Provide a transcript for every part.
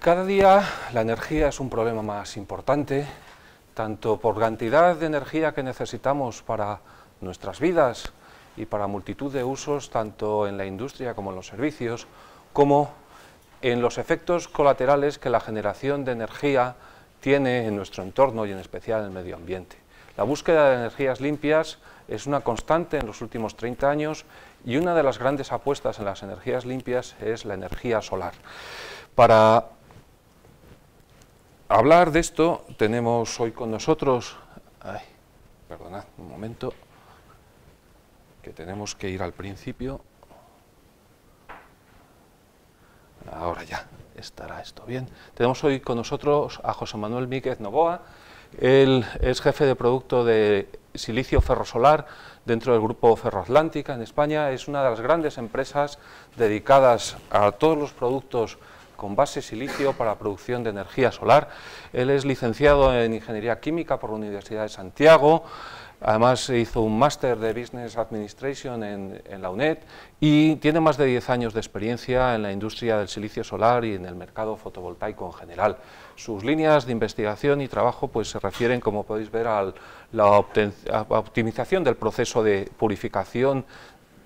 Cada día la energía es un problema más importante, tanto por cantidad de energía que necesitamos para nuestras vidas y para multitud de usos, tanto en la industria como en los servicios, como en los efectos colaterales que la generación de energía tiene en nuestro entorno y en especial en el medio ambiente. La búsqueda de energías limpias es una constante en los últimos 30 años y una de las grandes apuestas en las energías limpias es la energía solar. Para hablar de esto tenemos hoy con nosotros, perdonad un momento, que tenemos que ir al principio. Ahora ya estará esto bien. Tenemos hoy con nosotros a José Manuel Míquez Novoa. Él es jefe de producto de silicio ferrosolar dentro del grupo Ferroatlántica en España. Es una de las grandes empresas dedicadas a todos los productos con base silicio para producción de energía solar. Él es licenciado en Ingeniería Química por la Universidad de Santiago. Además hizo un máster de Business Administration en la UNED y tiene más de 10 años de experiencia en la industria del silicio solar y en el mercado fotovoltaico en general. Sus líneas de investigación y trabajo pues, se refieren, como podéis ver, a la optimización del proceso de purificación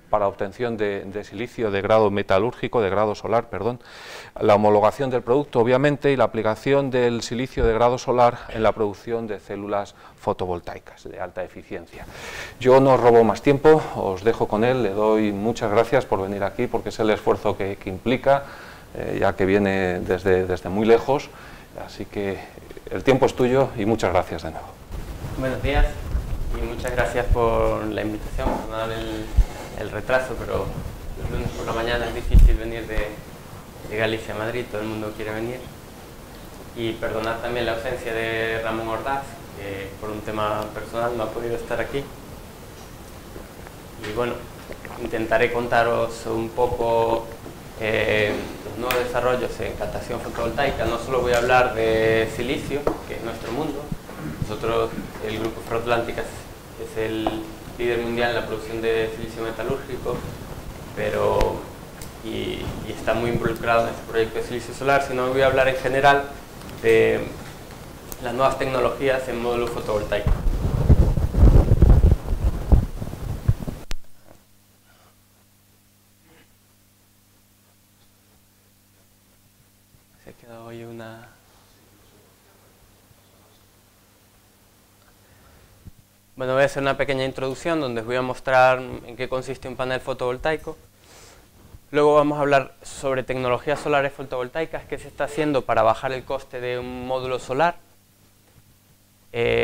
para obtención de silicio de grado metalúrgico, de grado solar, perdón, la homologación del producto, obviamente, y la aplicación del silicio de grado solar en la producción de células fotovoltaicas de alta eficiencia. Yo no os robo más tiempo, os dejo con él, le doy muchas gracias por venir aquí, porque es el esfuerzo que implica, ya que viene desde muy lejos, así que el tiempo es tuyo y muchas gracias de nuevo. Buenos días y muchas gracias por la invitación, por dar el retraso, pero los lunes por la mañana es difícil venir de Galicia a Madrid, todo el mundo quiere venir. Y perdonad también la ausencia de Ramón Ordaz, que por un tema personal no ha podido estar aquí. Y bueno, intentaré contaros un poco los nuevos desarrollos en captación fotovoltaica. No solo voy a hablar de silicio, que es nuestro mundo. Nosotros, el Grupo Ferroatlántica, es el líder mundial en la producción de silicio metalúrgico, y está muy involucrado en este proyecto de silicio solar, sino voy a hablar en general de las nuevas tecnologías en módulos fotovoltaicos. Se ha quedado hoy una... Bueno, voy a hacer una pequeña introducción donde os voy a mostrar en qué consiste un panel fotovoltaico. Luego vamos a hablar sobre tecnologías solares fotovoltaicas, qué se está haciendo para bajar el coste de un módulo solar.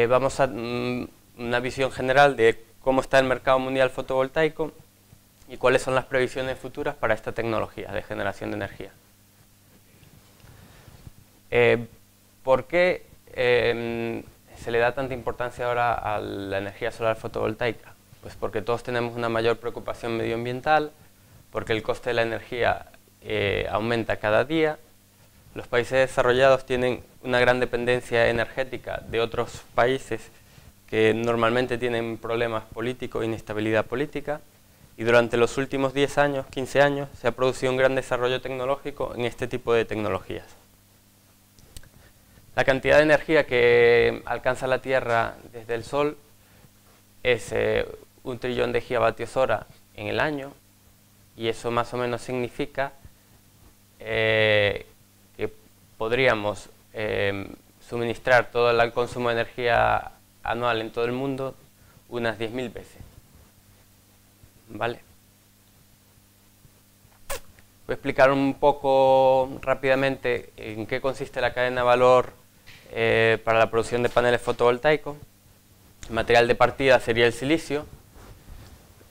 Vamos a una visión general de cómo está el mercado mundial fotovoltaico y cuáles son las previsiones futuras para esta tecnología de generación de energía. ¿Por qué se le da tanta importancia ahora a la energía solar fotovoltaica? Pues porque todos tenemos una mayor preocupación medioambiental, porque el coste de la energía aumenta cada día. Los países desarrollados tienen una gran dependencia energética de otros países que normalmente tienen problemas políticos e inestabilidad política, y durante los últimos 10 años, 15 años, se ha producido un gran desarrollo tecnológico en este tipo de tecnologías. La cantidad de energía que alcanza la Tierra desde el Sol es 1 trillón de gigavatios hora en el año, y eso más o menos significa que podríamos suministrar todo el consumo de energía anual en todo el mundo unas 10.000 veces. ¿Vale? Voy a explicar un poco rápidamente en qué consiste la cadena de valor para la producción de paneles fotovoltaicos. El material de partida sería el silicio,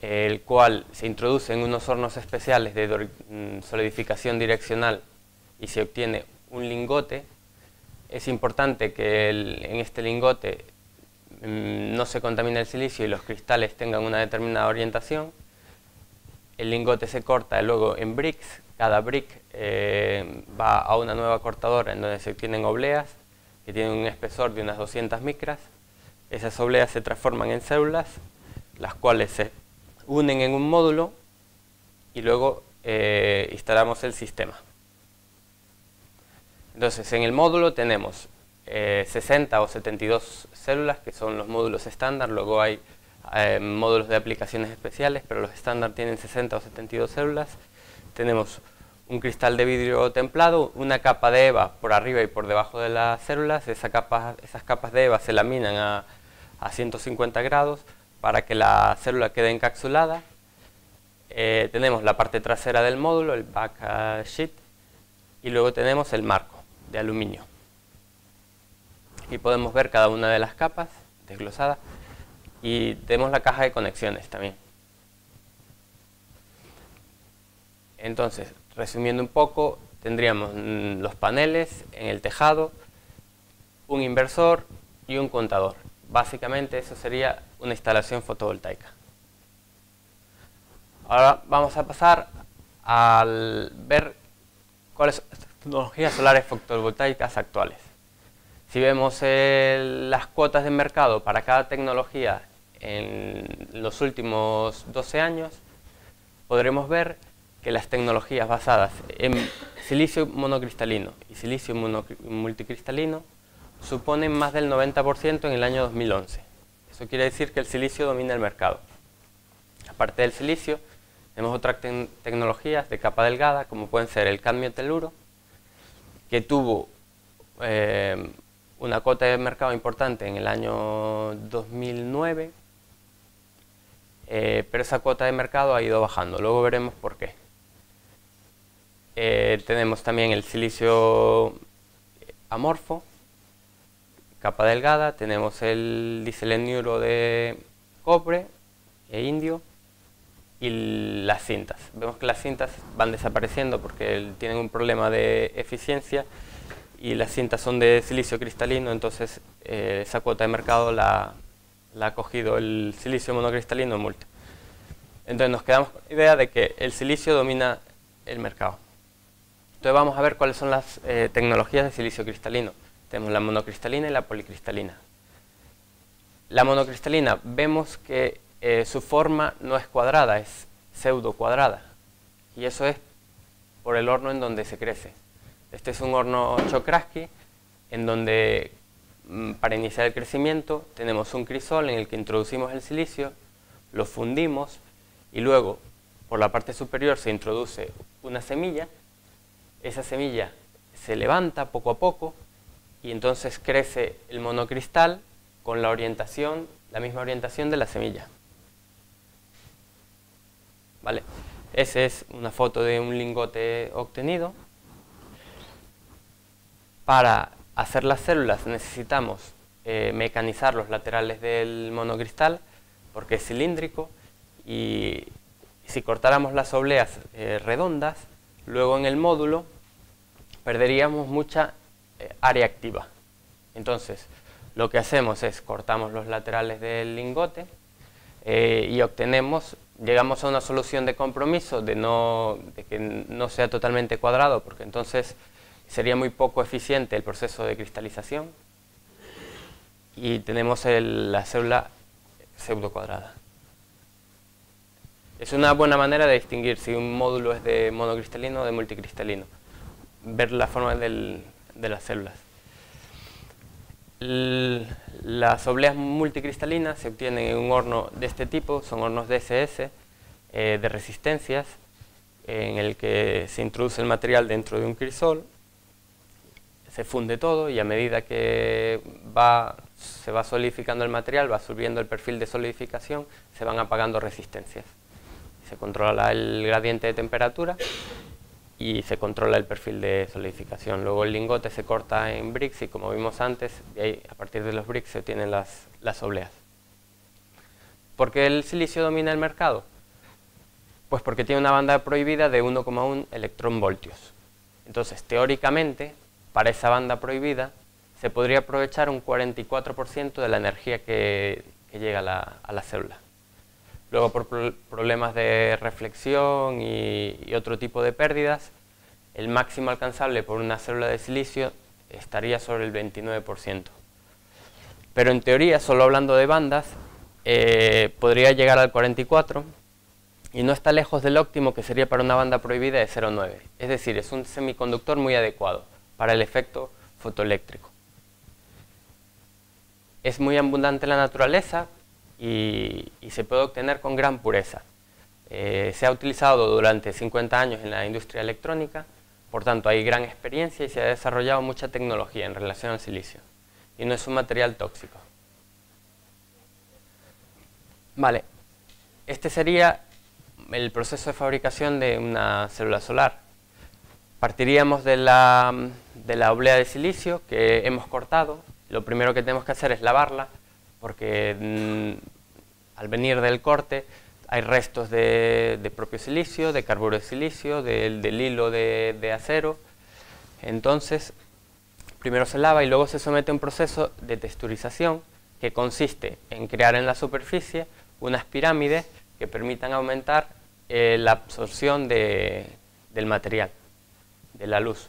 el cual se introduce en unos hornos especiales de solidificación direccional y se obtiene un lingote. Es importante que en este lingote no se contamine el silicio y los cristales tengan una determinada orientación. El lingote se corta luego en bricks. Cada brick va a una nueva cortadora en donde se obtienen obleas que tienen un espesor de unas 200 micras. Esas obleas se transforman en células, las cuales se unen en un módulo y luego instalamos el sistema. Entonces, en el módulo tenemos 60 o 72 células, que son los módulos estándar. Luego hay módulos de aplicaciones especiales, pero los estándar tienen 60 o 72 células. Tenemos un cristal de vidrio templado, una capa de EVA por arriba y por debajo de las células. Esas capas de EVA se laminan a 150 grados para que la célula quede encapsulada. Tenemos la parte trasera del módulo, el back sheet, y luego tenemos el marco de aluminio. Aquí podemos ver cada una de las capas desglosadas y tenemos la caja de conexiones también. Entonces, resumiendo un poco, tendríamos los paneles en el tejado, un inversor y un contador. Básicamente eso sería una instalación fotovoltaica. Ahora vamos a pasar a ver cuáles son las tecnologías solares fotovoltaicas actuales. Si vemos las cuotas de mercado para cada tecnología en los últimos 12 años, podremos ver que las tecnologías basadas en silicio monocristalino y silicio multicristalino suponen más del 90% en el año 2011. Eso quiere decir que el silicio domina el mercado. Aparte del silicio, tenemos otras tecnologías de capa delgada, como pueden ser el cadmio teluro, que tuvo una cuota de mercado importante en el año 2009, pero esa cuota de mercado ha ido bajando. Luego veremos por qué. Tenemos también el silicio amorfo, capa delgada. Tenemos el diselenuro de cobre e indio y las cintas. Vemos que las cintas van desapareciendo porque tienen un problema de eficiencia y las cintas son de silicio cristalino, entonces esa cuota de mercado la ha cogido el silicio monocristalino multi. Entonces nos quedamos con la idea de que el silicio domina el mercado. Entonces vamos a ver cuáles son las tecnologías de silicio cristalino. Tenemos la monocristalina y la policristalina. La monocristalina, vemos que su forma no es cuadrada, es pseudo cuadrada. Y eso es por el horno en donde se crece. Este es un horno Czochralski, en donde para iniciar el crecimiento tenemos un crisol en el que introducimos el silicio, lo fundimos y luego por la parte superior se introduce una semilla. Esa semilla se levanta poco a poco y entonces crece el monocristal con la misma orientación de la semilla. ¿Vale? Esa es una foto de un lingote obtenido. Para hacer las células necesitamos mecanizar los laterales del monocristal porque es cilíndrico, y si cortáramos las obleas redondas, luego en el módulo perderíamos mucha área activa. Entonces lo que hacemos es cortamos los laterales del lingote y llegamos a una solución de compromiso de que no sea totalmente cuadrado, porque entonces sería muy poco eficiente el proceso de cristalización, y tenemos la célula pseudo cuadrada. Es una buena manera de distinguir si un módulo es de monocristalino o de multicristalino, ver la forma de las células. Las obleas multicristalinas se obtienen en un horno de este tipo, son hornos DSS de resistencias, en el que se introduce el material dentro de un crisol, se funde todo y a medida que se va solidificando el material, va subiendo el perfil de solidificación, se van apagando resistencias. Se controla el gradiente de temperatura y se controla el perfil de solidificación. Luego el lingote se corta en bricks y, como vimos antes, de ahí, a partir de los bricks se obtienen las obleas. ¿Por qué el silicio domina el mercado? Pues porque tiene una banda prohibida de 1,1 electronvoltios. Entonces, teóricamente, para esa banda prohibida se podría aprovechar un 44% de la energía que llega a la célula. Luego, por problemas de reflexión y otro tipo de pérdidas, el máximo alcanzable por una célula de silicio estaría sobre el 29%. Pero en teoría, solo hablando de bandas, podría llegar al 44%, y no está lejos del óptimo que sería para una banda prohibida de 0,9. Es decir, es un semiconductor muy adecuado para el efecto fotoeléctrico. Es muy abundante en la naturaleza y se puede obtener con gran pureza. Se ha utilizado durante 50 años en la industria electrónica, por tanto hay gran experiencia y se ha desarrollado mucha tecnología en relación al silicio. Y no es un material tóxico. Vale, este sería el proceso de fabricación de una célula solar. Partiríamos de la oblea de silicio que hemos cortado. Lo primero que tenemos que hacer es lavarla, porque al venir del corte hay restos de propio silicio, de carburo de silicio, del hilo de acero. Entonces, primero se lava y luego se somete a un proceso de texturización que consiste en crear en la superficie unas pirámides que permitan aumentar la absorción del material, de la luz,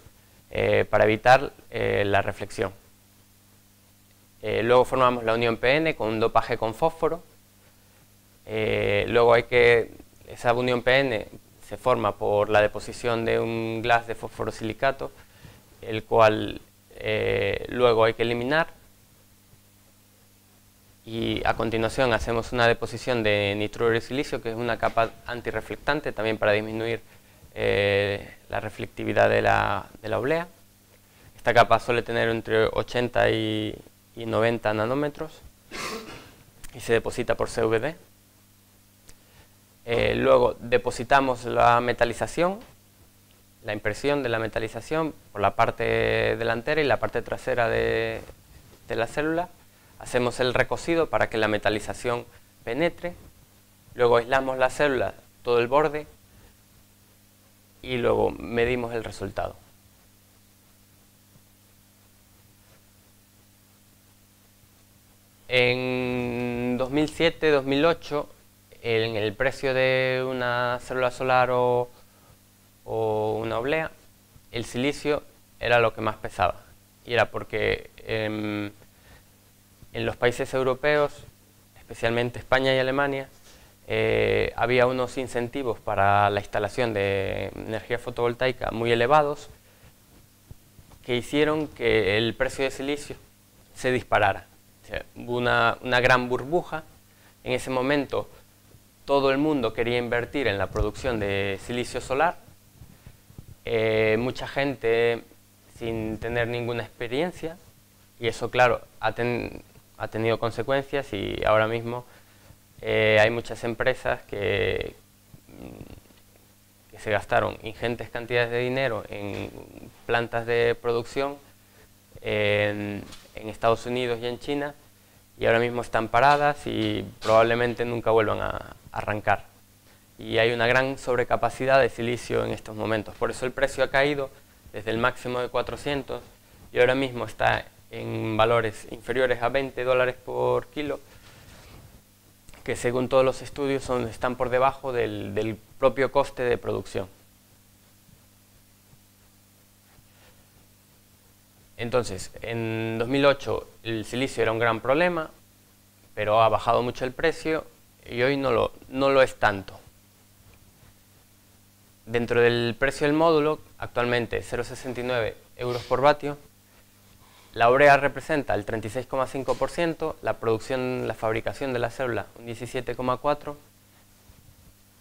para evitar la reflexión. Luego formamos la unión PN con un dopaje con fósforo. Luego esa unión PN se forma por la deposición de un glass de fosforosilicato, el cual luego hay que eliminar, y a continuación hacemos una deposición de nitruro de silicio, que es una capa antirreflectante también para disminuir la reflectividad de la oblea. Esta capa suele tener entre 80 y 90 nanómetros y se deposita por CVD. Luego depositamos la metalización, la impresión de la metalización por la parte delantera y la parte trasera de la célula. Hacemos el recocido para que la metalización penetre. Luego aislamos la célula, todo el borde, y luego medimos el resultado. En 2007-2008, en el precio de una célula solar o una oblea, el silicio era lo que más pesaba. Y era porque en los países europeos, especialmente España y Alemania, había unos incentivos para la instalación de energía fotovoltaica muy elevados que hicieron que el precio de silicio se disparara. O sea, hubo una gran burbuja. En ese momento todo el mundo quería invertir en la producción de silicio solar. Mucha gente sin tener ninguna experiencia, y eso, claro, ha tenido consecuencias, y ahora mismo hay muchas empresas que se gastaron ingentes cantidades de dinero en plantas de producción en Estados Unidos y en China, y ahora mismo están paradas y probablemente nunca vuelvan a arrancar. Y hay una gran sobrecapacidad de silicio en estos momentos. Por eso el precio ha caído desde el máximo de 400 y ahora mismo está en valores inferiores a $20 por kilo, que según todos los estudios están por debajo del propio coste de producción. Entonces, en 2008 el silicio era un gran problema, pero ha bajado mucho el precio y hoy no lo es tanto. Dentro del precio del módulo, actualmente 0,69 euros por vatio, la oblea representa el 36,5%, la fabricación de la célula un 17,4%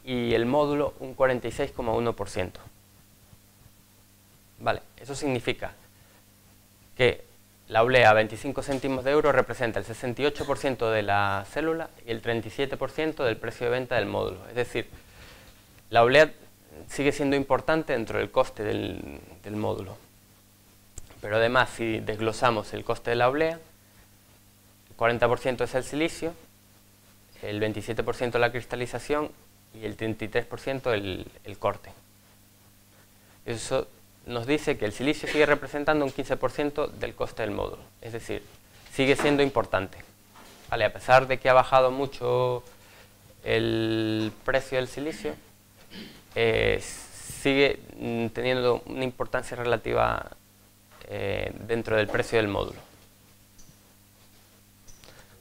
y el módulo un 46,1%. Vale, eso significa que la oblea a 25 céntimos de euro representa el 68% de la célula y el 37% del precio de venta del módulo. Es decir, la oblea sigue siendo importante dentro del coste del módulo. Pero además, si desglosamos el coste de la oblea, el 40% es el silicio, el 27% la cristalización y el 33% el corte. Eso nos dice que el silicio sigue representando un 15% del coste del módulo, es decir, sigue siendo importante. Vale, a pesar de que ha bajado mucho el precio del silicio, sigue teniendo una importancia relativa dentro del precio del módulo.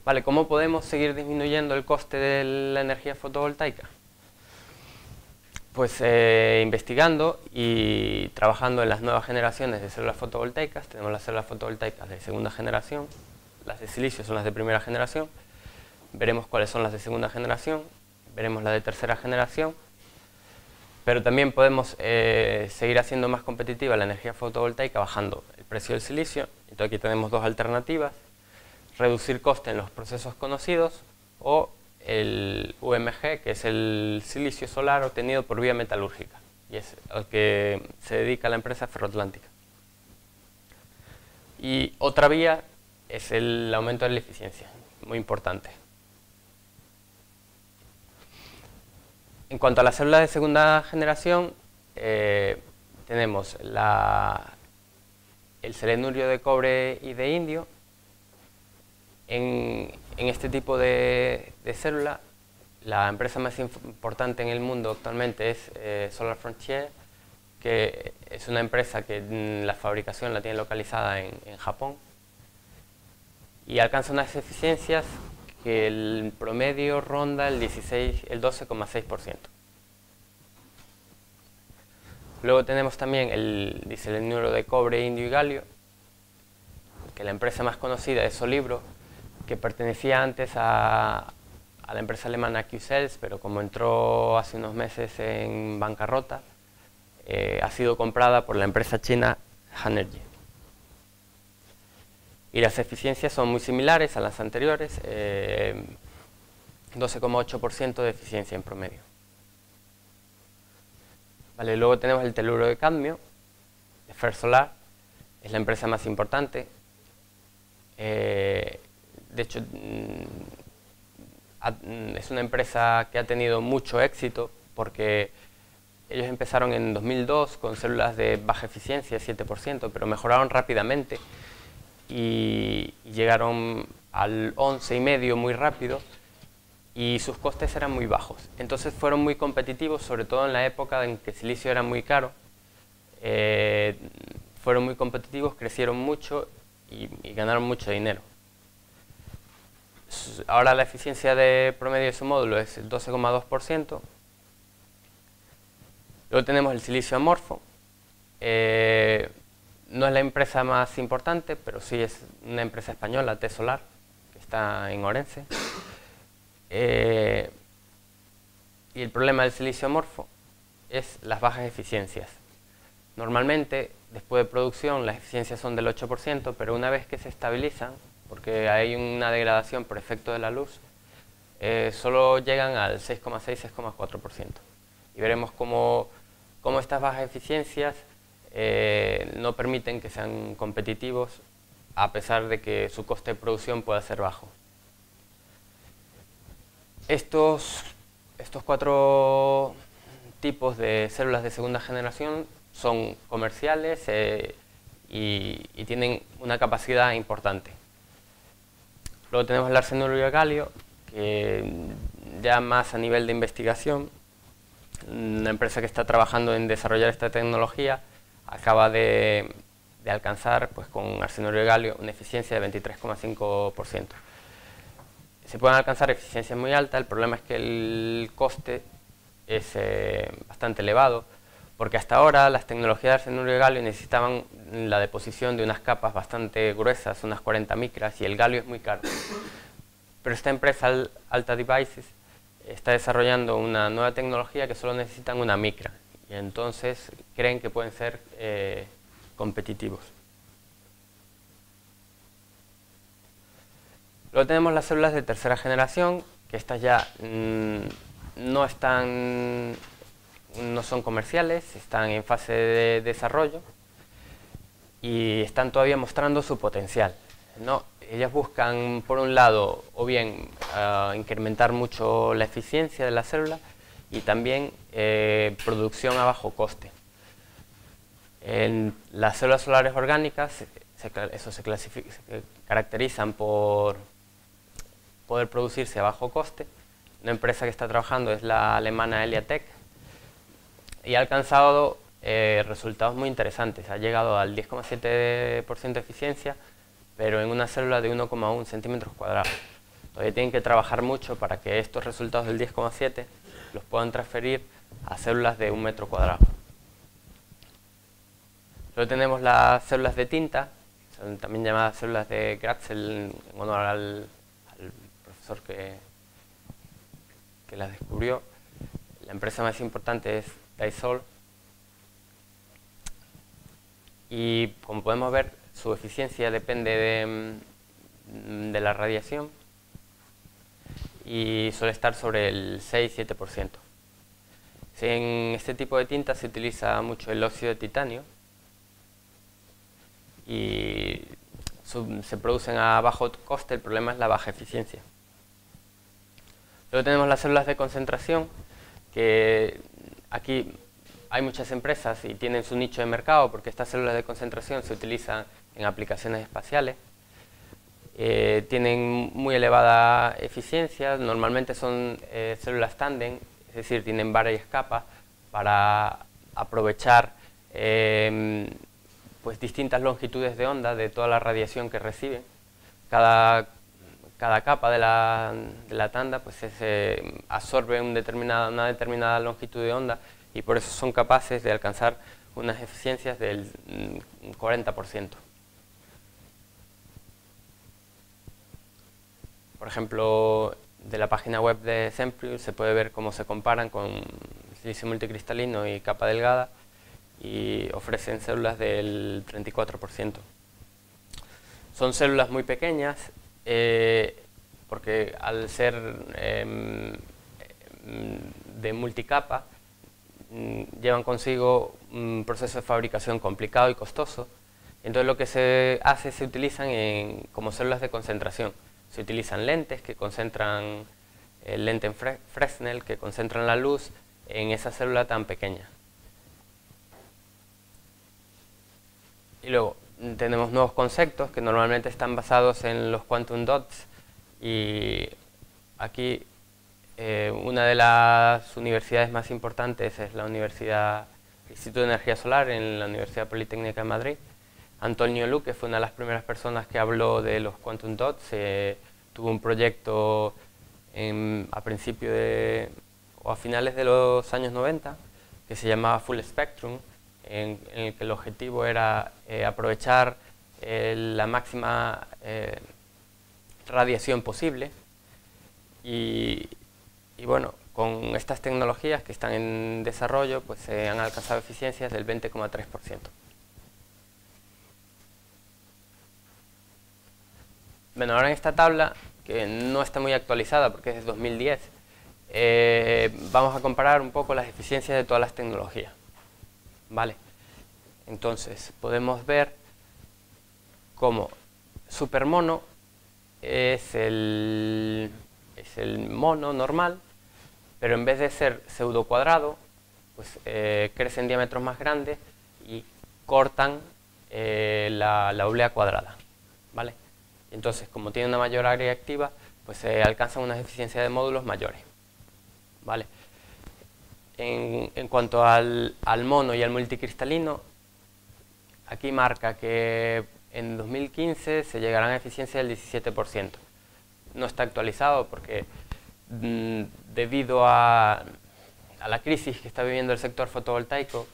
Vale, ¿cómo podemos seguir disminuyendo el coste de la energía fotovoltaica? Pues investigando y trabajando en las nuevas generaciones de células fotovoltaicas. Tenemos las células fotovoltaicas de segunda generación, las de silicio son las de primera generación, veremos cuáles son las de segunda generación, veremos las de tercera generación, pero también podemos seguir haciendo más competitiva la energía fotovoltaica bajando el precio del silicio. Entonces aquí tenemos dos alternativas: reducir coste en los procesos conocidos o el UMG, que es el silicio solar obtenido por vía metalúrgica, y es al que se dedica la empresa Ferroatlántica. Y otra vía es el aumento de la eficiencia, muy importante. En cuanto a las células de segunda generación, tenemos el selenurio de cobre y de indio. En este tipo de célula, la empresa más importante en el mundo actualmente es Solar Frontier, que es una empresa que la fabricación la tiene localizada en Japón, y alcanza unas eficiencias que el promedio ronda el 12,6%. Luego tenemos también el diselenuro de cobre, indio y galio, que la empresa más conocida es Solibro, que pertenecía antes a la empresa alemana Qcells, pero como entró hace unos meses en bancarrota, ha sido comprada por la empresa china Hanergy. Y las eficiencias son muy similares a las anteriores, 12,8% de eficiencia en promedio. Vale, luego tenemos el teluro de cadmio, de Fersolar, es la empresa más importante. De hecho, es una empresa que ha tenido mucho éxito porque ellos empezaron en 2002 con células de baja eficiencia, 7%, pero mejoraron rápidamente y llegaron al 11,5% muy rápido, y sus costes eran muy bajos. Entonces fueron muy competitivos, sobre todo en la época en que el silicio era muy caro. Fueron muy competitivos, crecieron mucho y ganaron mucho dinero. Ahora la eficiencia de promedio de su módulo es el 12,2%. Luego tenemos el silicio amorfo. No es la empresa más importante, pero sí es una empresa española, T-Solar, que está en Orense. Y el problema del silicio amorfo es las bajas eficiencias. Normalmente, después de producción, las eficiencias son del 8%, pero una vez que se estabilizan, porque hay una degradación por efecto de la luz, solo llegan al 6,6-6,4%. Y veremos cómo estas bajas eficiencias no permiten que sean competitivos, a pesar de que su coste de producción pueda ser bajo. Estos 4 tipos de células de segunda generación son comerciales y tienen una capacidad importante. Luego tenemos el arsenuro de galio, que ya más a nivel de investigación, una empresa que está trabajando en desarrollar esta tecnología acaba de alcanzar, pues, con arsenuro de galio una eficiencia de 23,5%. Se pueden alcanzar eficiencias muy altas, el problema es que el coste es bastante elevado, porque hasta ahora las tecnologías de arsenuro de galio necesitaban la deposición de unas capas bastante gruesas, unas 40 micras, y el galio es muy caro. Pero esta empresa, Alta Devices, está desarrollando una nueva tecnología que solo necesitan una micra, y entonces creen que pueden ser competitivos. Luego tenemos las células de tercera generación, que estas ya no son comerciales, están en fase de desarrollo y están todavía mostrando su potencial, ¿no? Ellas buscan, por un lado, o bien incrementar mucho la eficiencia de la célula y también producción a bajo coste. En las células solares orgánicas, se caracterizan por poder producirse a bajo coste. Una empresa que está trabajando es la alemana Eliatec y ha alcanzado resultados muy interesantes. Ha llegado al 10,7% de eficiencia, pero en una célula de 1,1 centímetros cuadrados. Todavía tienen que trabajar mucho para que estos resultados del 10,7 los puedan transferir a células de 1 metro cuadrado. Luego tenemos las células de tinta, son también llamadas células de Gratzel, en honor al profesor que las descubrió. La empresa más importante es Daisol. Y como podemos ver, su eficiencia depende de la radiación y suele estar sobre el 6-7%. En este tipo de tinta se utiliza mucho el óxido de titanio y se producen a bajo coste. El problema es la baja eficiencia. Luego tenemos las células de concentración, que aquí hay muchas empresas y tienen su nicho de mercado porque estas células de concentración se utilizan en aplicaciones espaciales. Tienen muy elevada eficiencia, normalmente son células tándem, es decir, tienen varias capas para aprovechar pues distintas longitudes de onda de toda la radiación que reciben. Cada capa de la tanda pues absorbe una determinada longitud de onda y por eso son capaces de alcanzar unas eficiencias del 40%. Por ejemplo, de la página web de Sempure se puede ver cómo se comparan con silicio multicristalino y capa delgada y ofrecen células del 34%. Son células muy pequeñas porque al ser de multicapa llevan consigo un proceso de fabricación complicado y costoso. Entonces lo que se hace, se utilizan como células de concentración. Se utilizan lentes que concentran, el lente en Fresnel, que concentran la luz en esa célula tan pequeña. Y luego tenemos nuevos conceptos que normalmente están basados en los quantum dots, y aquí una de las universidades más importantes es la Instituto de Energía Solar en la Universidad Politécnica de Madrid. Antonio Luque fue una de las primeras personas que habló de los quantum dots. Tuvo un proyecto a finales de los años 90 que se llamaba Full Spectrum, en el que el objetivo era aprovechar la máxima radiación posible y bueno, con estas tecnologías que están en desarrollo pues se han alcanzado eficiencias del 20,3%. Bueno, ahora en esta tabla, que no está muy actualizada porque es de 2010, vamos a comparar un poco las eficiencias de todas las tecnologías. ¿Vale? Entonces, podemos ver cómo supermono es el mono normal, pero en vez de ser pseudo cuadrado, pues crecen diámetros más grandes y cortan la oblea cuadrada. ¿Vale? Entonces, como tiene una mayor área activa, pues se alcanzan unas eficiencias de módulos mayores. ¿Vale? En cuanto al mono y al multicristalino, aquí marca que en 2015 se llegarán a eficiencia del 17%. No está actualizado porque debido a la crisis que está viviendo el sector fotovoltaico,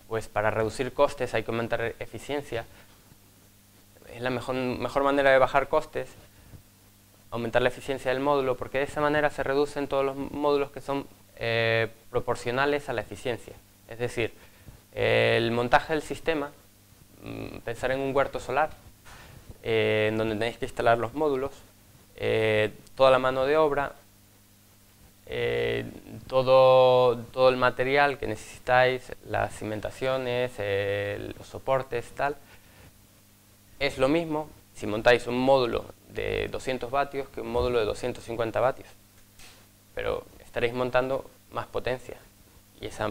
pues para reducir costes hay que aumentar eficiencia. Es la mejor manera de bajar costes, aumentar la eficiencia del módulo, porque de esa manera se reducen todos los módulos que son proporcionales a la eficiencia. Es decir, el montaje del sistema, pensar en un huerto solar, en donde tenéis que instalar los módulos, toda la mano de obra, todo el material que necesitáis, las cimentaciones, los soportes, tal. Es lo mismo si montáis un módulo de 200 vatios que un módulo de 250 vatios, pero estaréis montando más potencia, y esa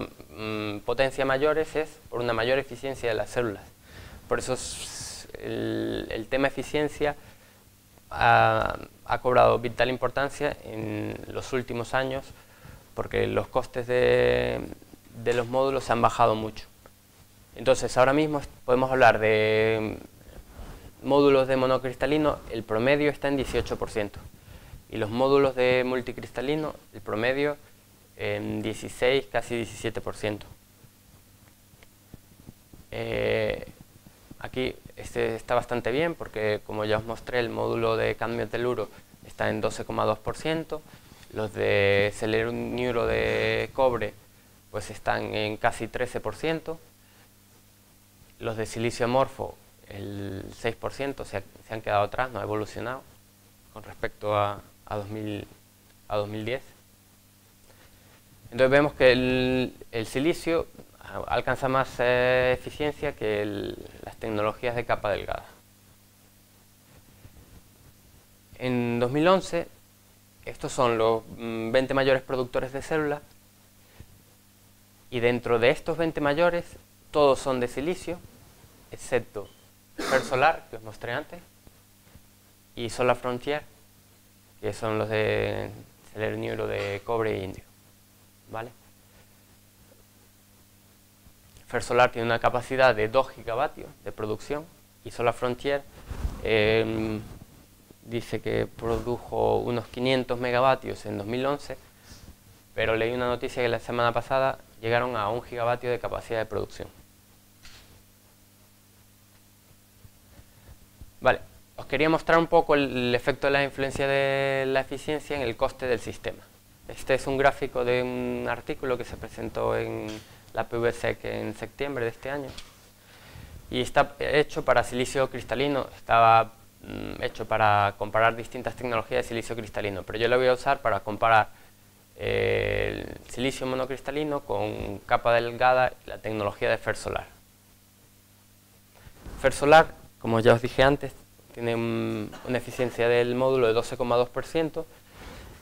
potencia mayores es por una mayor eficiencia de las células. Por eso el tema eficiencia ha cobrado vital importancia en los últimos años, porque los costes de los módulos se han bajado mucho. Entonces ahora mismo podemos hablar de módulos de monocristalino, el promedio está en 18%, y los módulos de multicristalino, el promedio en 16, casi 17%. Aquí está bastante bien porque, como ya os mostré, el módulo de cadmio teluro está en 12,2%, los de selenuro de cobre pues están en casi 13%, los de silicio amorfo el 6% se han quedado atrás, no ha evolucionado con respecto a 2010. Entonces vemos que el silicio alcanza más eficiencia que las tecnologías de capa delgada. En 2011, estos son los 20 mayores productores de células, y dentro de estos 20 mayores, todos son de silicio, excepto Fersolar, que os mostré antes, y Solar Frontier, que son los de selenuro de cobre e indio, ¿vale? Fersolar tiene una capacidad de 2 gigavatios de producción, y Solar Frontier dice que produjo unos 500 megavatios en 2011, pero leí una noticia que la semana pasada llegaron a 1 gigavatio de capacidad de producción. Vale, os quería mostrar un poco el efecto de la influencia de la eficiencia en el coste del sistema. Este es un gráfico de un artículo que se presentó en la PVSec en septiembre de este año, y está hecho para silicio cristalino. Estaba hecho para comparar distintas tecnologías de silicio cristalino, pero yo lo voy a usar para comparar el silicio monocristalino con capa delgada y la tecnología de Fersolar. Fersolar, como ya os dije antes, tiene una eficiencia del módulo de 12,2%,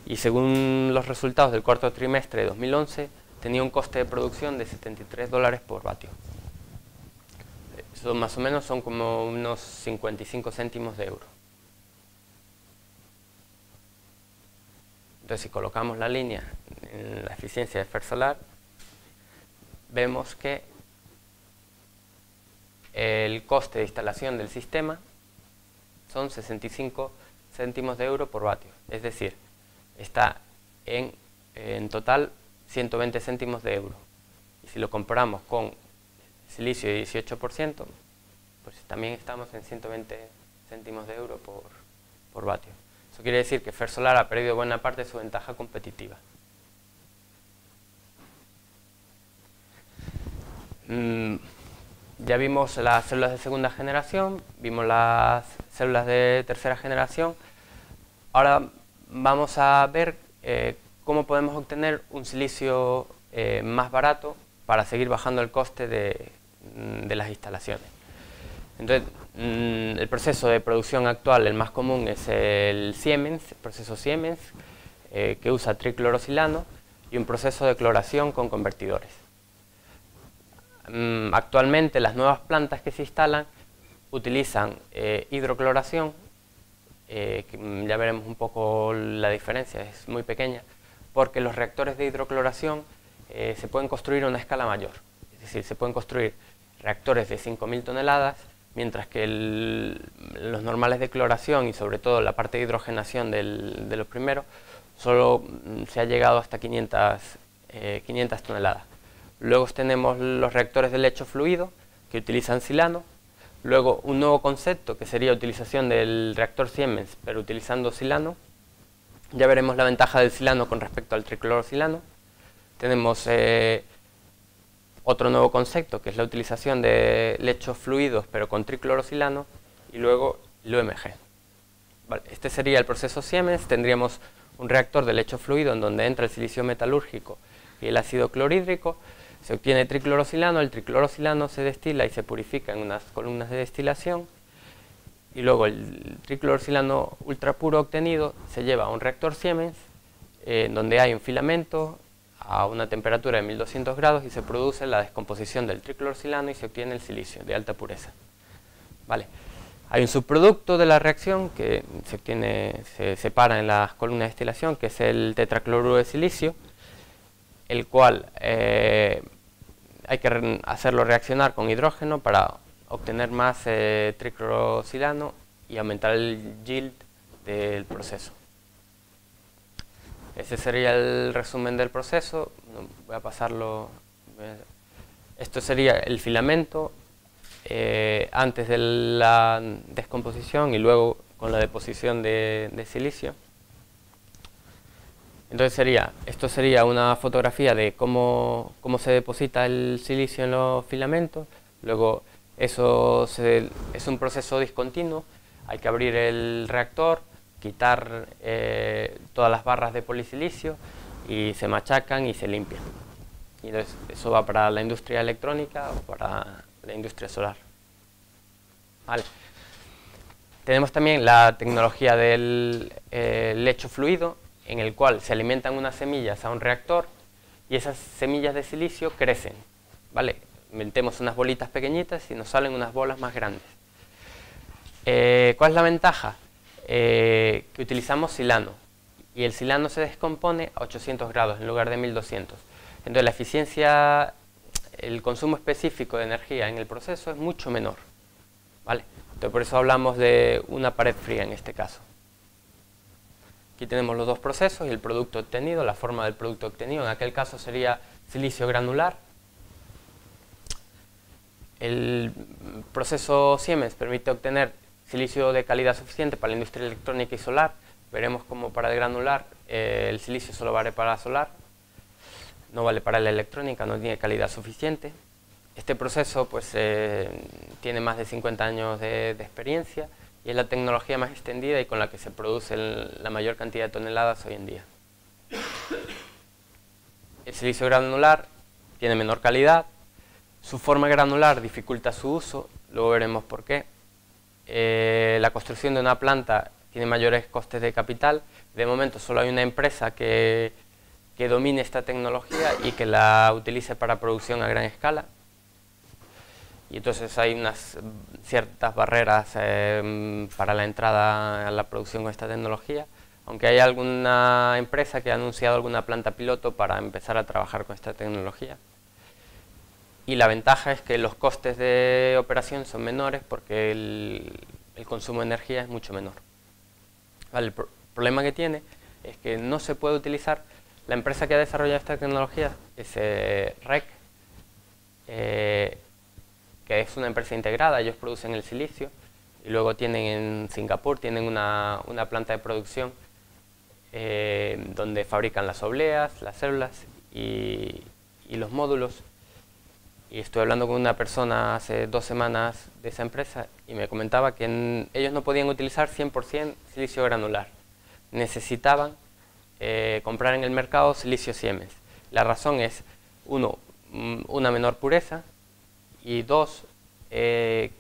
y según los resultados del cuarto trimestre de 2011 tenía un coste de producción de $73 por vatio. Eso más o menos son como unos 55 céntimos de euro. Entonces, si colocamos la línea en la eficiencia de Fersolar, vemos que el coste de instalación del sistema son 65 céntimos de euro por vatio. Es decir, está en total 120 céntimos de euro. Y si lo comparamos con silicio de 18%, pues también estamos en 120 céntimos de euro por vatio. Eso quiere decir que Fersolar ha perdido buena parte de su ventaja competitiva. Ya vimos las células de segunda generación, vimos las células de tercera generación. Ahora vamos a ver cómo podemos obtener un silicio más barato para seguir bajando el coste de las instalaciones. Entonces, el proceso de producción actual, el más común, es el Siemens, el proceso Siemens, que usa triclorosilano, y un proceso de cloración con convertidores. Actualmente las nuevas plantas que se instalan utilizan hidrocloración, que ya veremos un poco la diferencia, es muy pequeña, porque los reactores de hidrocloración se pueden construir a una escala mayor, es decir, se pueden construir reactores de 5.000 toneladas, mientras que los normales de cloración y sobre todo la parte de hidrogenación de los primeros, solo se ha llegado hasta 500 toneladas. Luego tenemos los reactores de lecho fluido, que utilizan silano. Luego un nuevo concepto, que sería utilización del reactor Siemens, pero utilizando silano. Ya veremos la ventaja del silano con respecto al triclorosilano. Tenemos otro nuevo concepto, que es la utilización de lechos fluidos, pero con triclorosilano. Y luego el UMG. Vale, este sería el proceso Siemens. Tendríamos un reactor de lecho fluido en donde entra el silicio metalúrgico y el ácido clorhídrico. Se obtiene triclorosilano, el triclorosilano se destila y se purifica en unas columnas de destilación, y luego el triclorosilano ultrapuro obtenido se lleva a un reactor Siemens, donde hay un filamento a una temperatura de 1200 grados y se produce la descomposición del triclorosilano y se obtiene el silicio de alta pureza. Vale. Hay un subproducto de la reacción que se separa en las columnas de destilación, que es el tetracloruro de silicio, el cual hay que hacerlo reaccionar con hidrógeno para obtener más triclorosilano y aumentar el yield del proceso. Ese sería el resumen del proceso. Voy a pasarlo. Esto sería el filamento antes de la descomposición y luego con la deposición de silicio. Entonces esto sería una fotografía de cómo se deposita el silicio en los filamentos. Luego eso es un proceso discontinuo. Hay que abrir el reactor, quitar todas las barras de polisilicio y se machacan y se limpian. Y entonces eso va para la industria electrónica o para la industria solar. Vale. Tenemos también la tecnología del lecho fluido, en el cual se alimentan unas semillas a un reactor y esas semillas de silicio crecen, ¿vale? Metemos unas bolitas pequeñitas y nos salen unas bolas más grandes. ¿Cuál es la ventaja? Que utilizamos silano y el silano se descompone a 800 grados en lugar de 1200. Entonces la eficiencia, el consumo específico de energía en el proceso es mucho menor, ¿vale? Entonces por eso hablamos de una pared fría en este caso. Aquí tenemos los dos procesos y el producto obtenido, la forma del producto obtenido. En aquel caso sería silicio granular. El proceso Siemens permite obtener silicio de calidad suficiente para la industria electrónica y solar. Veremos cómo para el granular el silicio solo vale para solar, no vale para la electrónica, no tiene calidad suficiente. Este proceso pues, tiene más de 50 años de experiencia y es la tecnología más extendida y con la que se produce la mayor cantidad de toneladas hoy en día. El silicio granular tiene menor calidad, su forma granular dificulta su uso, luego veremos por qué. La construcción de una planta tiene mayores costes de capital. De momento solo hay una empresa que domine esta tecnología y que la utilice para producción a gran escala. Y entonces hay unas ciertas barreras para la entrada a la producción con esta tecnología, aunque hay alguna empresa que ha anunciado alguna planta piloto para empezar a trabajar con esta tecnología. Y la ventaja es que los costes de operación son menores porque el consumo de energía es mucho menor. Vale, el problema que tiene es que no se puede utilizar. La empresa que ha desarrollado esta tecnología es REC, que es una empresa integrada. Ellos producen el silicio y luego tienen en Singapur tienen una planta de producción donde fabrican las obleas, las células y los módulos. Y estuve hablando con una persona hace 2 semanas de esa empresa y me comentaba que ellos no podían utilizar 100% silicio granular. Necesitaban comprar en el mercado silicio Siemens. La razón es, uno, una menor pureza, y dos, que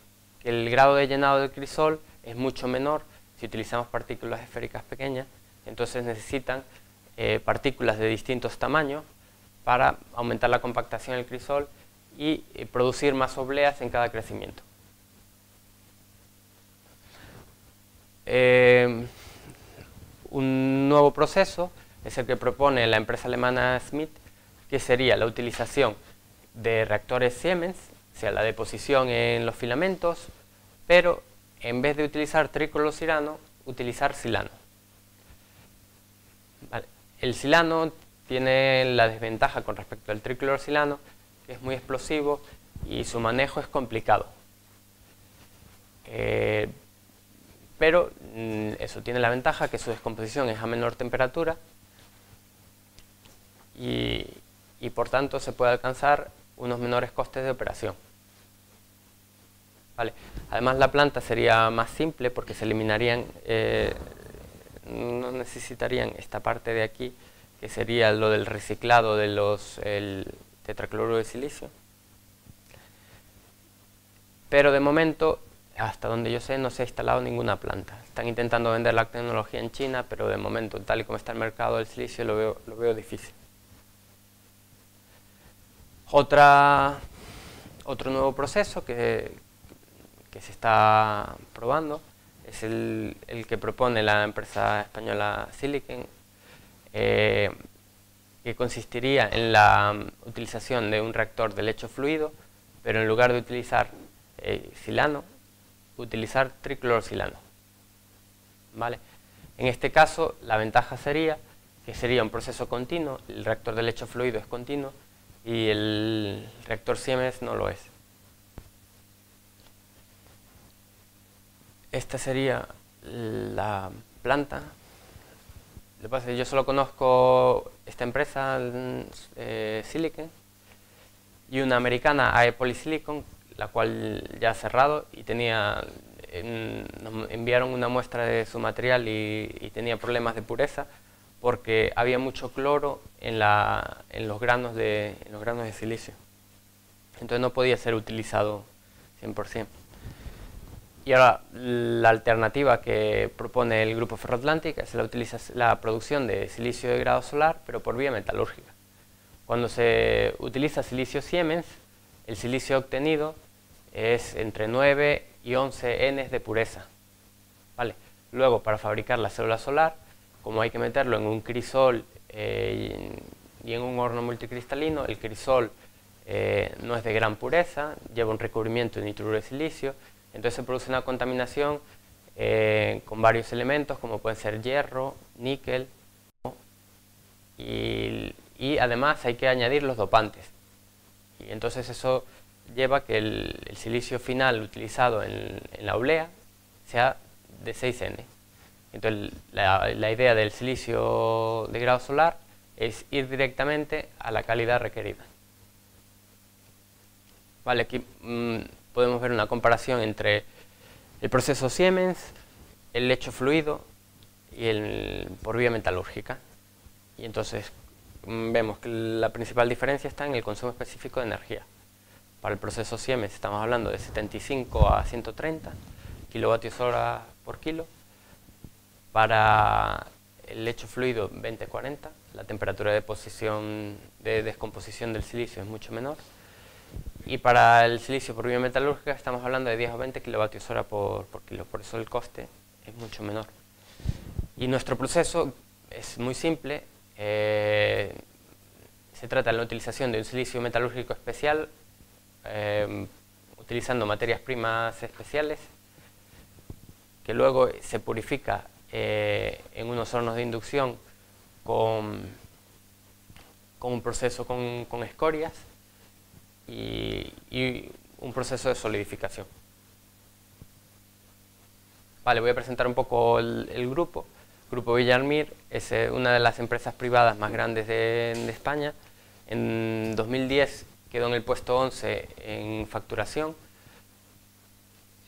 el grado de llenado del crisol es mucho menor si utilizamos partículas esféricas pequeñas. Entonces necesitan partículas de distintos tamaños para aumentar la compactación del crisol y producir más obleas en cada crecimiento. Un nuevo proceso es el que propone la empresa alemana Schmidt, que sería la utilización de reactores Siemens, o sea, la deposición en los filamentos, pero en vez de utilizar triclorsilano, utilizar silano. Vale. El silano tiene la desventaja con respecto al triclorsilano, que es muy explosivo y su manejo es complicado. Pero eso tiene la ventaja que su descomposición es a menor temperatura y por tanto se puede alcanzar unos menores costes de operación. Vale. Además la planta sería más simple porque se eliminarían, no necesitarían esta parte de aquí, que sería lo del reciclado de el tetracloruro de silicio. Pero de momento, hasta donde yo sé, no se ha instalado ninguna planta. Están intentando vender la tecnología en China, pero de momento, tal y como está el mercado del silicio, lo veo difícil. Otro nuevo proceso que se está probando es el que propone la empresa española Silicon, que consistiría en la utilización de un reactor de lecho fluido, pero en lugar de utilizar silano, utilizar triclorsilano. ¿Vale? En este caso, la ventaja sería que sería un proceso continuo. El reactor de lecho fluido es continuo y el reactor Siemens no lo es. Esta sería la planta. Lo que pasa es que yo solo conozco esta empresa, Silicon, y una americana, AE Polysilicon, la cual ya ha cerrado y nos enviaron una muestra de su material y tenía problemas de pureza porque había mucho cloro en los granos de silicio. Entonces no podía ser utilizado 100%. Y ahora la alternativa que propone el Grupo Ferroatlántica es la producción de silicio de grado solar, pero por vía metalúrgica. Cuando se utiliza silicio Siemens, el silicio obtenido es entre 9 y 11 N de pureza. ¿Vale? Luego, para fabricar la célula solar, como hay que meterlo en un crisol y en un horno multicristalino, el crisol no es de gran pureza, lleva un recubrimiento de nitruro de silicio, entonces se produce una contaminación con varios elementos, como pueden ser hierro, níquel, y además hay que añadir los dopantes. Y entonces eso lleva a que el silicio final utilizado en la oblea sea de 6N. Entonces la idea del silicio de grado solar es ir directamente a la calidad requerida. Vale, aquí podemos ver una comparación entre el proceso Siemens, el lecho fluido y por vía metalúrgica. Y entonces vemos que la principal diferencia está en el consumo específico de energía. Para el proceso Siemens estamos hablando de 75 a 130 kilovatios hora por kilo. Para el lecho fluido 20-40, la temperatura de descomposición del silicio es mucho menor. Y para el silicio por vía metalúrgica estamos hablando de 10 o 20 kilovatios hora por kilo, por eso el coste es mucho menor. Y nuestro proceso es muy simple. Se trata de la utilización de un silicio metalúrgico especial, utilizando materias primas especiales, que luego se purifica en unos hornos de inducción con un proceso con escorias y un proceso de solidificación. Vale, voy a presentar un poco el grupo. Grupo Villarmir es una de las empresas privadas más grandes de España. En 2010 quedó en el puesto 11 en facturación,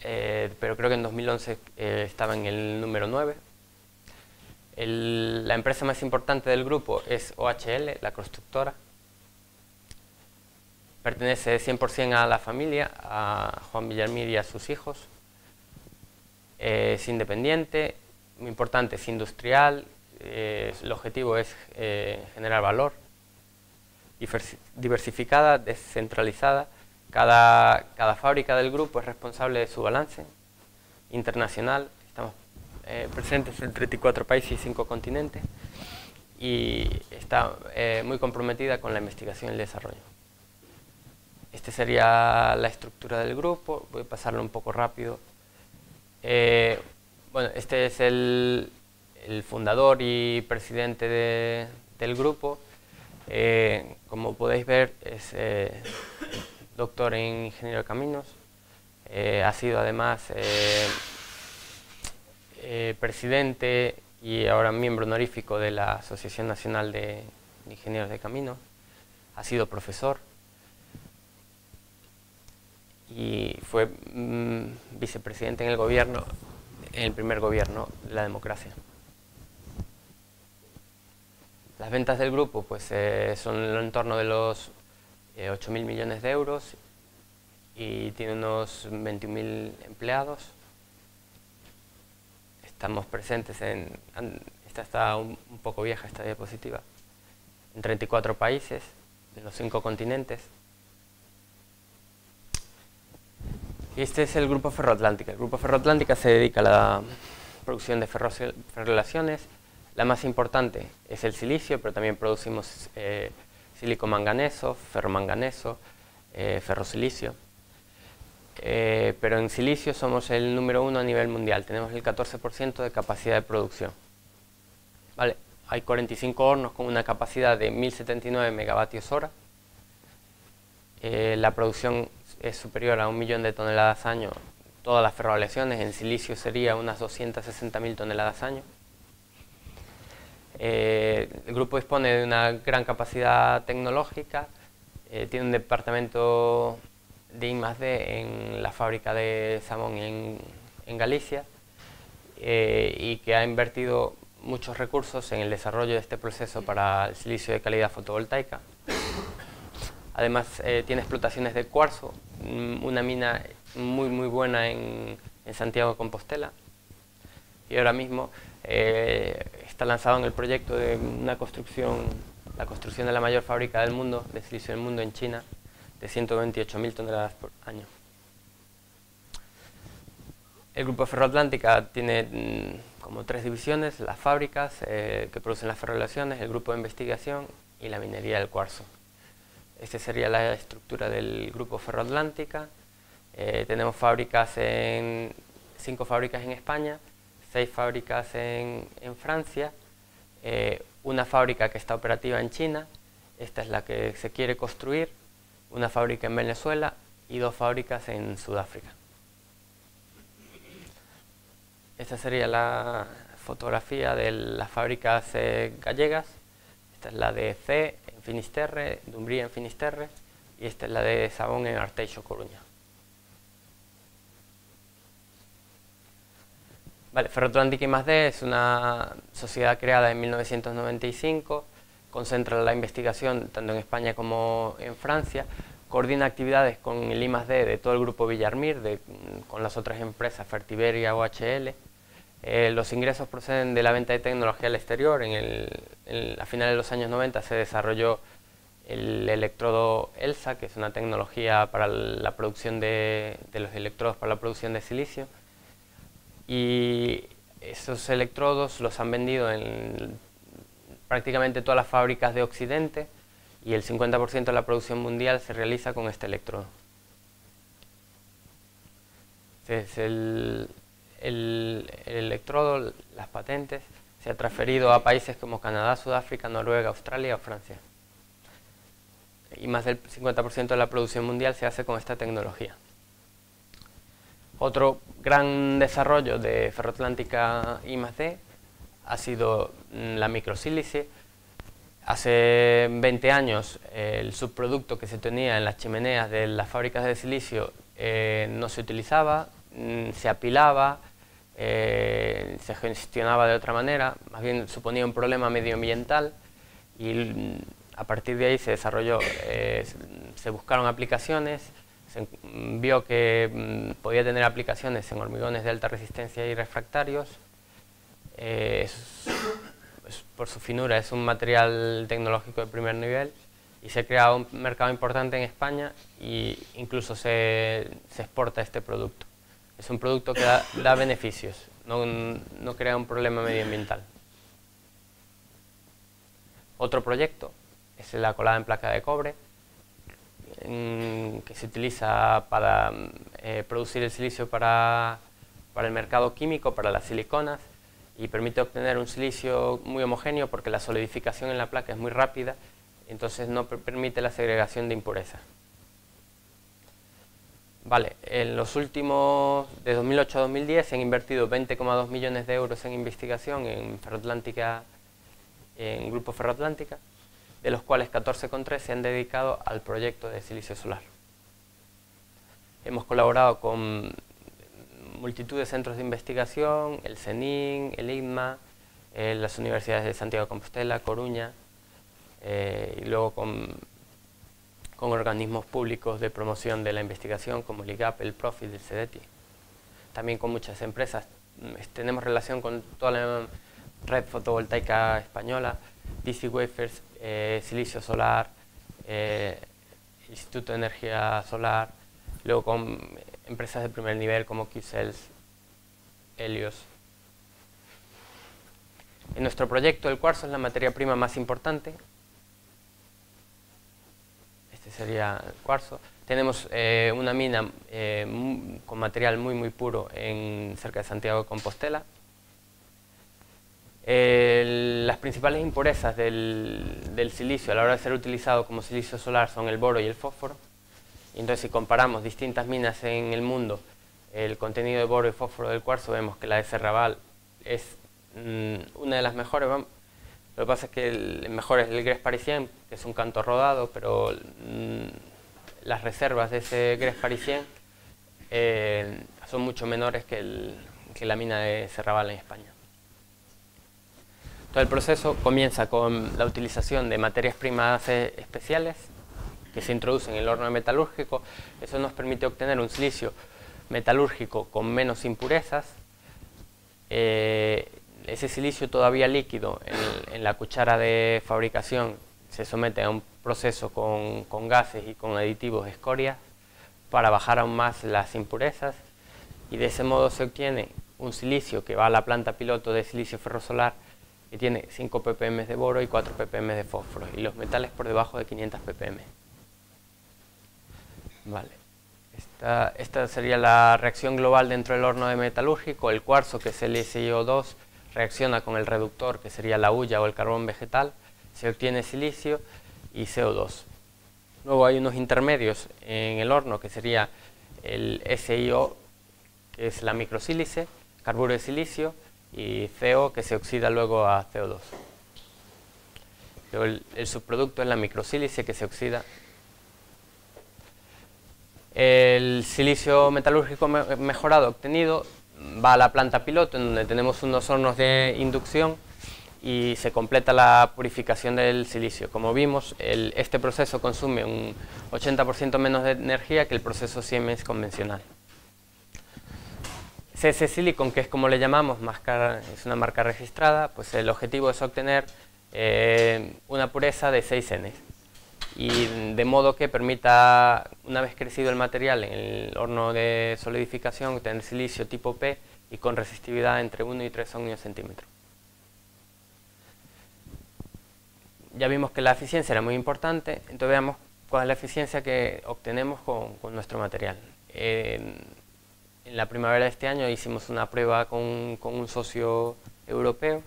pero creo que en 2011 estaba en el número 9. La empresa más importante del grupo es OHL, la constructora. Pertenece 100% a la familia, a Juan Villarmir y a sus hijos. Es independiente, muy importante, es industrial. El objetivo es generar valor. Diversificada, descentralizada. Cada fábrica del grupo es responsable de su balance. Internacional, estamos presentes en 34 países y 5 continentes, y está muy comprometida con la investigación y el desarrollo. Esta sería la estructura del grupo. Voy a pasarlo un poco rápido. Bueno, este es el fundador y presidente del grupo. Como podéis ver, es doctor en ingeniero de caminos. Ha sido además presidente y ahora miembro honorífico de la Asociación Nacional de Ingenieros de Caminos. Ha sido profesor y fue vicepresidente en el primer gobierno de la democracia. Las ventas del grupo pues, son en torno de los 8.000 millones de euros y tiene unos 21.000 empleados. Estamos presentes esta está un poco vieja esta diapositiva, en 34 países, en los 5 continentes. Y este es el Grupo Ferroatlántica. El Grupo Ferroatlántica se dedica a la producción de ferrorelaciones. La más importante es el silicio, pero también producimos sílico-manganeso, ferromanganeso, ferrosilicio. Pero en silicio somos el número 1 a nivel mundial. Tenemos el 14% de capacidad de producción. Vale. hay 45 hornos con una capacidad de 1079 megavatios hora. La producción es superior a 1 millón de toneladas año. Todas las ferroaleaciones en silicio sería unas 260.000 toneladas año. El grupo dispone de una gran capacidad tecnológica, tiene un departamento de I+D en la fábrica de Samón en Galicia, y que ha invertido muchos recursos en el desarrollo de este proceso para el silicio de calidad fotovoltaica. Además tiene explotaciones de cuarzo, una mina muy buena en Santiago de Compostela, y ahora mismo está lanzado en el proyecto de la construcción de la mayor fábrica del mundo, de silicio del mundo en China, de 128.000 toneladas por año. El Grupo Ferroatlántica tiene como 3 divisiones: las fábricas que producen las ferroaleaciones, el grupo de investigación y la minería del cuarzo. Esta sería la estructura del Grupo Ferroatlántica. Tenemos 5 fábricas en España, 6 fábricas en Francia, una fábrica que está operativa en China, esta es la que se quiere construir, una fábrica en Venezuela y 2 fábricas en Sudáfrica. Esta sería la fotografía de las fábricas gallegas. Esta es la de C en Finisterre, Dumbría en Finisterre, y esta es la de Sabón en Arteixo, Coruña. Vale, Ferroatlántica I+D es una sociedad creada en 1995, concentra la investigación tanto en España como en Francia, coordina actividades con el I+D de todo el grupo Villarmir, con las otras empresas Fertiberia o HL. Los ingresos proceden de la venta de tecnología al exterior. A finales de los años 90 se desarrolló el electrodo ELSA, que es una tecnología para la producción de los electrodos para la producción de silicio. Y esos electrodos los han vendido en prácticamente todas las fábricas de Occidente, y el 50% de la producción mundial se realiza con este electrodo. Es el electrodo, las patentes, se ha transferido a países como Canadá, Sudáfrica, Noruega, Australia o Francia. Y más del 50% de la producción mundial se hace con esta tecnología. Otro gran desarrollo de Ferroatlántica I+D ha sido la microsílice. Hace 20 años el subproducto que se tenía en las chimeneas de las fábricas de silicio no se utilizaba, se apilaba, se gestionaba de otra manera, más bien suponía un problema medioambiental, y a partir de ahí se desarrolló, se buscaron aplicaciones. Se vio que podía tener aplicaciones en hormigones de alta resistencia y refractarios. Por su finura es un material tecnológico de primer nivel, y se ha creado un mercado importante en España, e incluso se exporta este producto. Es un producto que da beneficios, no crea un problema medioambiental. Otro proyecto es la colada en placa de cobre, que se utiliza para producir el silicio para el mercado químico, para las siliconas, y permite obtener un silicio muy homogéneo porque la solidificación en la placa es muy rápida, entonces no permite la segregación de impurezas. Vale, en los últimos, de 2008 a 2010, se han invertido 20,2 millones de euros en investigación en Ferroatlántica, en Grupo Ferroatlántica, de los cuales 14,3 se han dedicado al proyecto de silicio solar. Hemos colaborado con multitud de centros de investigación, el CENIN, el INMA, las universidades de Santiago de Compostela, Coruña, y luego con organismos públicos de promoción de la investigación como el IGAP, el PROFIT, el CEDETI. También con muchas empresas. Tenemos relación con toda la red fotovoltaica española, DC Wafers, Silicio Solar, Instituto de Energía Solar, luego con empresas de primer nivel como Qcells, Helios. En nuestro proyecto el cuarzo es la materia prima más importante. Este sería el cuarzo. Tenemos una mina con material muy puro cerca de Santiago de Compostela. Las principales impurezas del silicio a la hora de ser utilizado como silicio solar son el boro y el fósforo. Y entonces, si comparamos distintas minas en el mundo, el contenido de boro y fósforo del cuarzo, vemos que la de Serrabal es una de las mejores. Lo que pasa es que el mejor es el Grès Parisien, que es un canto rodado, pero las reservas de ese Grès Parisien son mucho menores que la mina de Serrabal en España. Todo el proceso comienza con la utilización de materias primas especiales que se introducen en el horno metalúrgico. Eso nos permite obtener un silicio metalúrgico con menos impurezas. Ese silicio todavía líquido en la cuchara de fabricación se somete a un proceso con gases y con aditivos escoria para bajar aún más las impurezas, y de ese modo se obtiene un silicio que va a la planta piloto de silicio ferrosolar, que tiene 5 ppm de boro y 4 ppm de fósforo, y los metales por debajo de 500 ppm. Vale. Esta sería la reacción global dentro del horno de metalúrgico. El cuarzo, que es el SiO2, reacciona con el reductor, que sería la hulla o el carbón vegetal, se obtiene silicio y CO2. Luego hay unos intermedios en el horno, que sería el SiO, que es la microsílice, carburo de silicio, y CO, que se oxida luego a CO2. Luego el subproducto es la microsílice, que se oxida. El silicio metalúrgico mejorado obtenido va a la planta piloto, en donde tenemos unos hornos de inducción y se completa la purificación del silicio. Como vimos, este proceso consume un 80% menos de energía que el proceso Siemens convencional. CS Silicon, que es como le llamamos, es una marca registrada, pues el objetivo es obtener una pureza de 6N, y de modo que permita, una vez crecido el material en el horno de solidificación, obtener silicio tipo P y con resistividad entre 1 y 3 ohmios centímetro. Ya vimos que la eficiencia era muy importante, entonces veamos cuál es la eficiencia que obtenemos con nuestro material. En la primavera de este año hicimos una prueba con un socio europeo.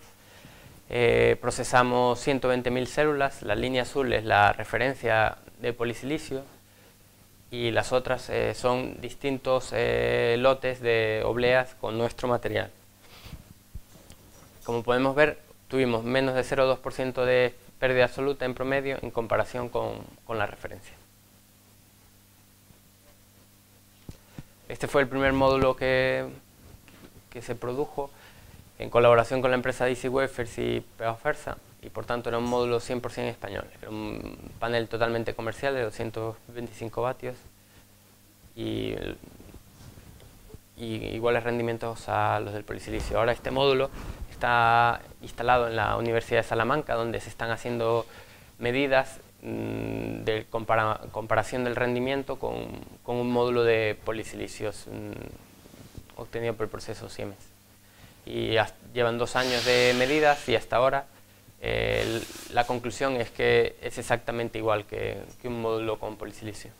Procesamos 120.000 células, la línea azul es la referencia de polisilicio y las otras son distintos lotes de obleas con nuestro material. Como podemos ver, tuvimos menos de 0,2% de pérdida absoluta en promedio en comparación con la referencia. Este fue el primer módulo que se produjo en colaboración con la empresa DC Wafers y Pegafersa, y por tanto era un módulo 100% español. Era un panel totalmente comercial de 225 vatios y iguales rendimientos a los del polisilicio. Ahora este módulo está instalado en la Universidad de Salamanca, donde se están haciendo medidas de comparación del rendimiento con un módulo de polisilicios obtenido por el proceso Siemens. Y llevan 2 años de medidas y hasta ahora la conclusión es que es exactamente igual que un módulo con polisilicio.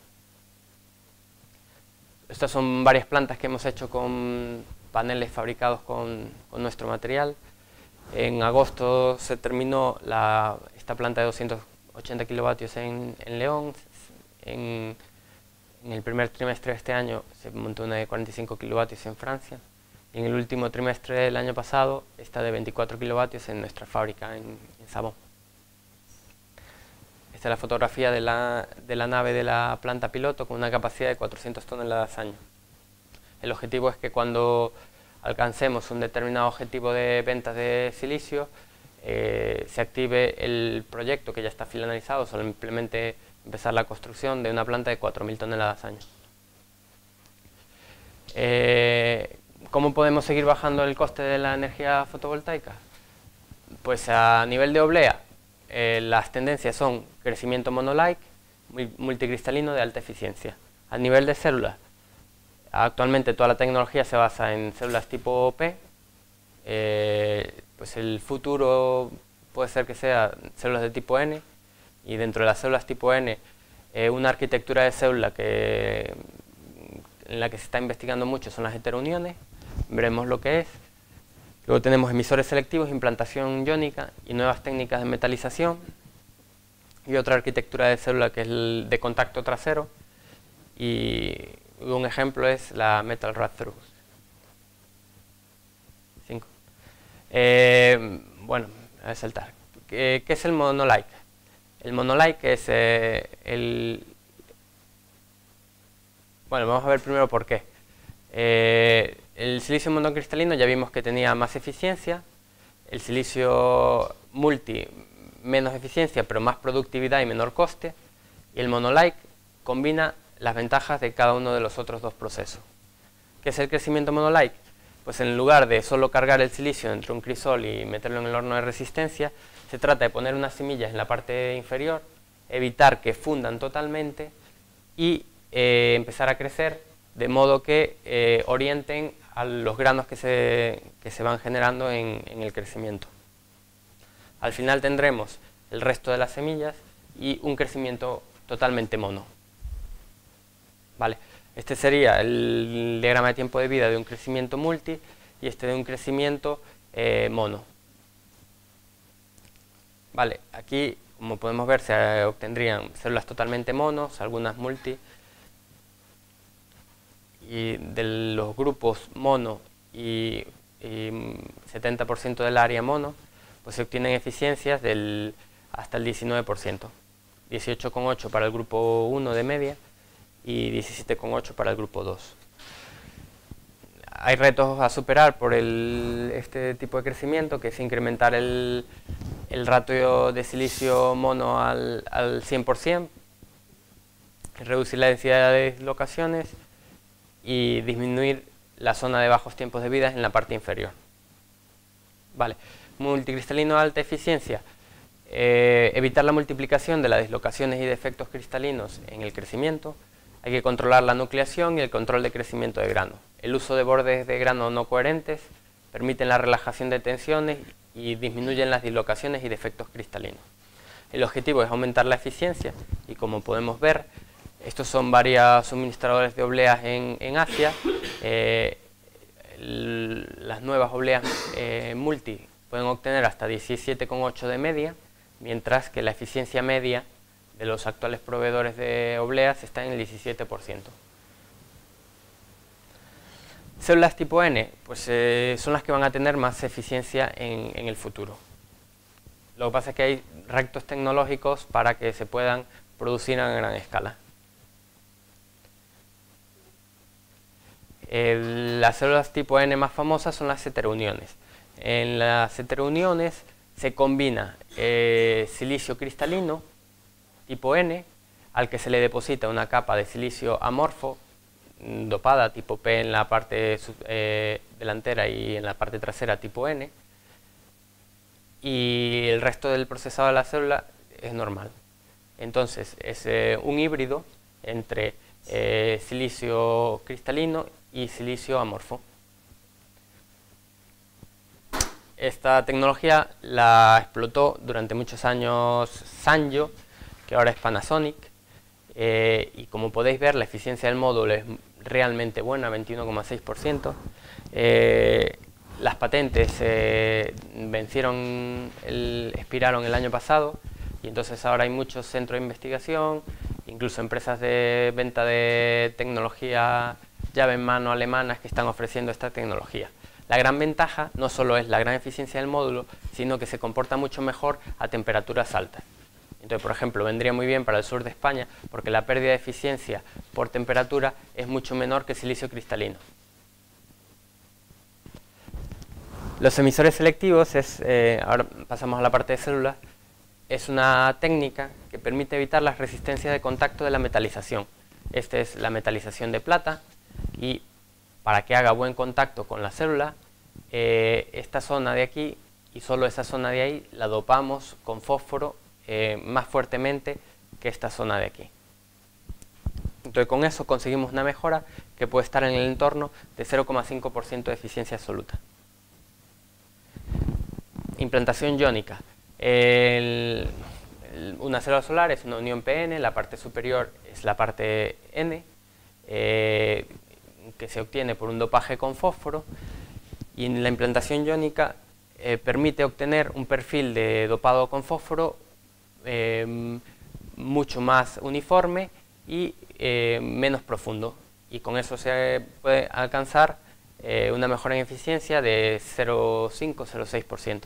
Estas son varias plantas que hemos hecho con paneles fabricados con nuestro material. En agosto se terminó esta planta de 280 kilovatios en León. En el primer trimestre de este año se montó una de 45 kilovatios en Francia. Y en el último trimestre del año pasado, esta de 24 kilovatios en nuestra fábrica en Sabón. Esta es la fotografía de la nave de la planta piloto con una capacidad de 400 toneladas año. El objetivo es que cuando alcancemos un determinado objetivo de ventas de silicio, se active el proyecto que ya está finalizado, simplemente empezar la construcción de una planta de 4.000 toneladas año. ¿Cómo podemos seguir bajando el coste de la energía fotovoltaica? Pues a nivel de oblea, las tendencias son crecimiento monolike, multicristalino de alta eficiencia. A nivel de células, actualmente toda la tecnología se basa en células tipo P. Pues el futuro puede ser que sea células de tipo N, y dentro de las células tipo N, una arquitectura de célula en la que se está investigando mucho son las heterouniones. Veremos lo que es. Luego tenemos emisores selectivos, implantación iónica y nuevas técnicas de metalización. Y otra arquitectura de célula que es el de contacto trasero. Y un ejemplo es la Metal Rad Through. 5. Bueno, voy a saltar. ¿Qué es el monolike? El monolike es Bueno, vamos a ver primero por qué. El silicio monocristalino ya vimos que tenía más eficiencia. El silicio multi, menos eficiencia, pero más productividad y menor coste. Y el monolike combina las ventajas de cada uno de los otros dos procesos. ¿Qué es el crecimiento monolike? Pues en lugar de solo cargar el silicio dentro de un crisol y meterlo en el horno de resistencia, se trata de poner unas semillas en la parte inferior, evitar que fundan totalmente y empezar a crecer de modo que orienten a los granos que se van generando en el crecimiento. Al final tendremos el resto de las semillas y un crecimiento totalmente mono. Vale. Este sería el diagrama de tiempo de vida de un crecimiento multi y este de un crecimiento mono. Vale, aquí como podemos ver se obtendrían células totalmente monos, algunas multi, y de los grupos mono y 70% del área mono, pues se obtienen eficiencias hasta el 19%, 18,8 para el grupo 1 de media y 17,8 para el grupo 2. Hay retos a superar por este tipo de crecimiento, que es incrementar el ratio de silicio mono al 100%, reducir la densidad de dislocaciones y disminuir la zona de bajos tiempos de vida en la parte inferior. Vale. Multicristalino de alta eficiencia. Evitar la multiplicación de las dislocaciones y defectos cristalinos en el crecimiento. Hay que controlar la nucleación y el control de crecimiento de grano. El uso de bordes de grano no coherentes permiten la relajación de tensiones y disminuyen las dislocaciones y defectos cristalinos. El objetivo es aumentar la eficiencia y, como podemos ver, estos son varios suministradores de obleas en Asia. Las nuevas obleas multi pueden obtener hasta 17,8 de media, mientras que la eficiencia media de los actuales proveedores de obleas está en el 17%. Células tipo N, pues son las que van a tener más eficiencia en el futuro. Lo que pasa es que hay retos tecnológicos para que se puedan producir a gran escala. Las células tipo N más famosas son las heterouniones. En las heterouniones se combina silicio cristalino tipo N, al que se le deposita una capa de silicio amorfo dopada tipo P en la parte delantera y en la parte trasera tipo N, y el resto del procesado de la célula es normal. Entonces es un híbrido entre silicio cristalino y silicio amorfo. Esta tecnología la explotó durante muchos años Sanyo, que ahora es Panasonic, y como podéis ver la eficiencia del módulo es realmente buena, 21,6%. Las patentes expiraron el año pasado y entonces ahora hay muchos centros de investigación, incluso empresas de venta de tecnología llave en mano alemanas que están ofreciendo esta tecnología. La gran ventaja no solo es la gran eficiencia del módulo, sino que se comporta mucho mejor a temperaturas altas. Entonces, por ejemplo, vendría muy bien para el sur de España porque la pérdida de eficiencia por temperatura es mucho menor que el silicio cristalino. Los emisores selectivos, ahora pasamos a la parte de células, es una técnica que permite evitar las resistencias de contacto de la metalización. Esta es la metalización de plata y para que haga buen contacto con la célula, esta zona de aquí y solo esa zona de ahí la dopamos con fósforo más fuertemente que esta zona de aquí. Entonces con eso conseguimos una mejora que puede estar en el entorno de 0,5% de eficiencia absoluta. Implantación iónica. Una célula solar es una unión PN, la parte superior es la parte N, que se obtiene por un dopaje con fósforo, y en la implantación iónica permite obtener un perfil de dopado con fósforo mucho más uniforme y menos profundo, y con eso se puede alcanzar una mejora en eficiencia de 0,5-0,6%.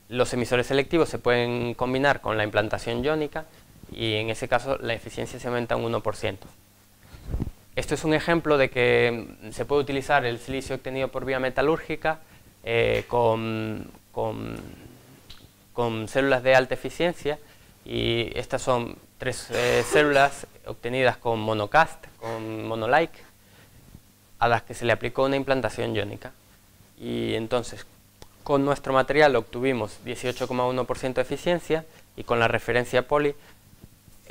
Los emisores selectivos se pueden combinar con la implantación iónica y en ese caso la eficiencia se aumenta un 1%. Esto es un ejemplo de que se puede utilizar el silicio obtenido por vía metalúrgica con células de alta eficiencia, y estas son 3 células obtenidas con monocast, con monolike, a las que se le aplicó una implantación iónica. Y entonces con nuestro material obtuvimos 18,1% de eficiencia y con la referencia poly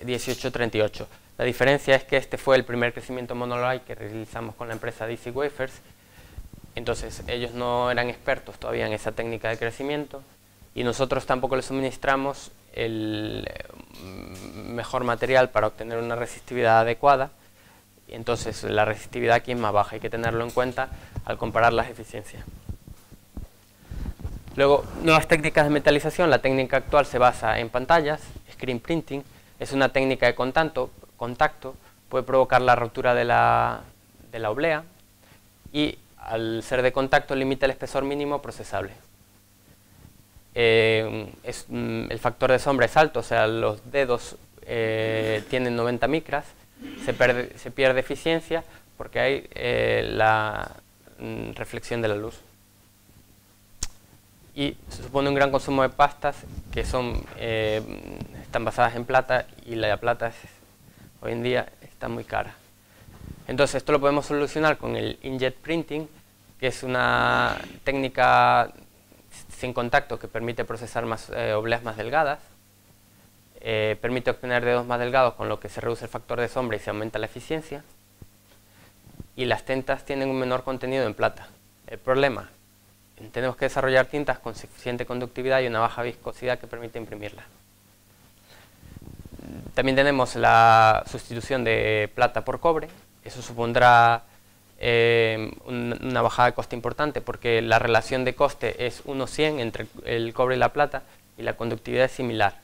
18,38%. La diferencia es que este fue el primer crecimiento monolike que realizamos con la empresa DC Wafers. Entonces ellos no eran expertos todavía en esa técnica de crecimiento y nosotros tampoco les suministramos el mejor material para obtener una resistividad adecuada. Y entonces la resistividad aquí es más baja, hay que tenerlo en cuenta al comparar las eficiencias. Luego, nuevas técnicas de metalización. La técnica actual se basa en pantallas, screen printing. Es una técnica de contacto, puede provocar la rotura de la oblea y al ser de contacto limita el espesor mínimo procesable. El factor de sombra es alto, o sea, los dedos tienen 90 micras, se pierde eficiencia porque hay la reflexión de la luz. Y se supone un gran consumo de pastas que están basadas en plata, y la plata hoy en día está muy cara. Entonces esto lo podemos solucionar con el inkjet printing, que es una técnica sin contacto que permite procesar obleas más delgadas, permite obtener dedos más delgados, con lo que se reduce el factor de sombra y se aumenta la eficiencia, y las tintas tienen un menor contenido en plata. El problema: tenemos que desarrollar tintas con suficiente conductividad y una baja viscosidad que permite imprimirlas. También tenemos la sustitución de plata por cobre. Eso supondrá una bajada de coste importante, porque la relación de coste es 1:100 entre el cobre y la plata, y la conductividad es similar.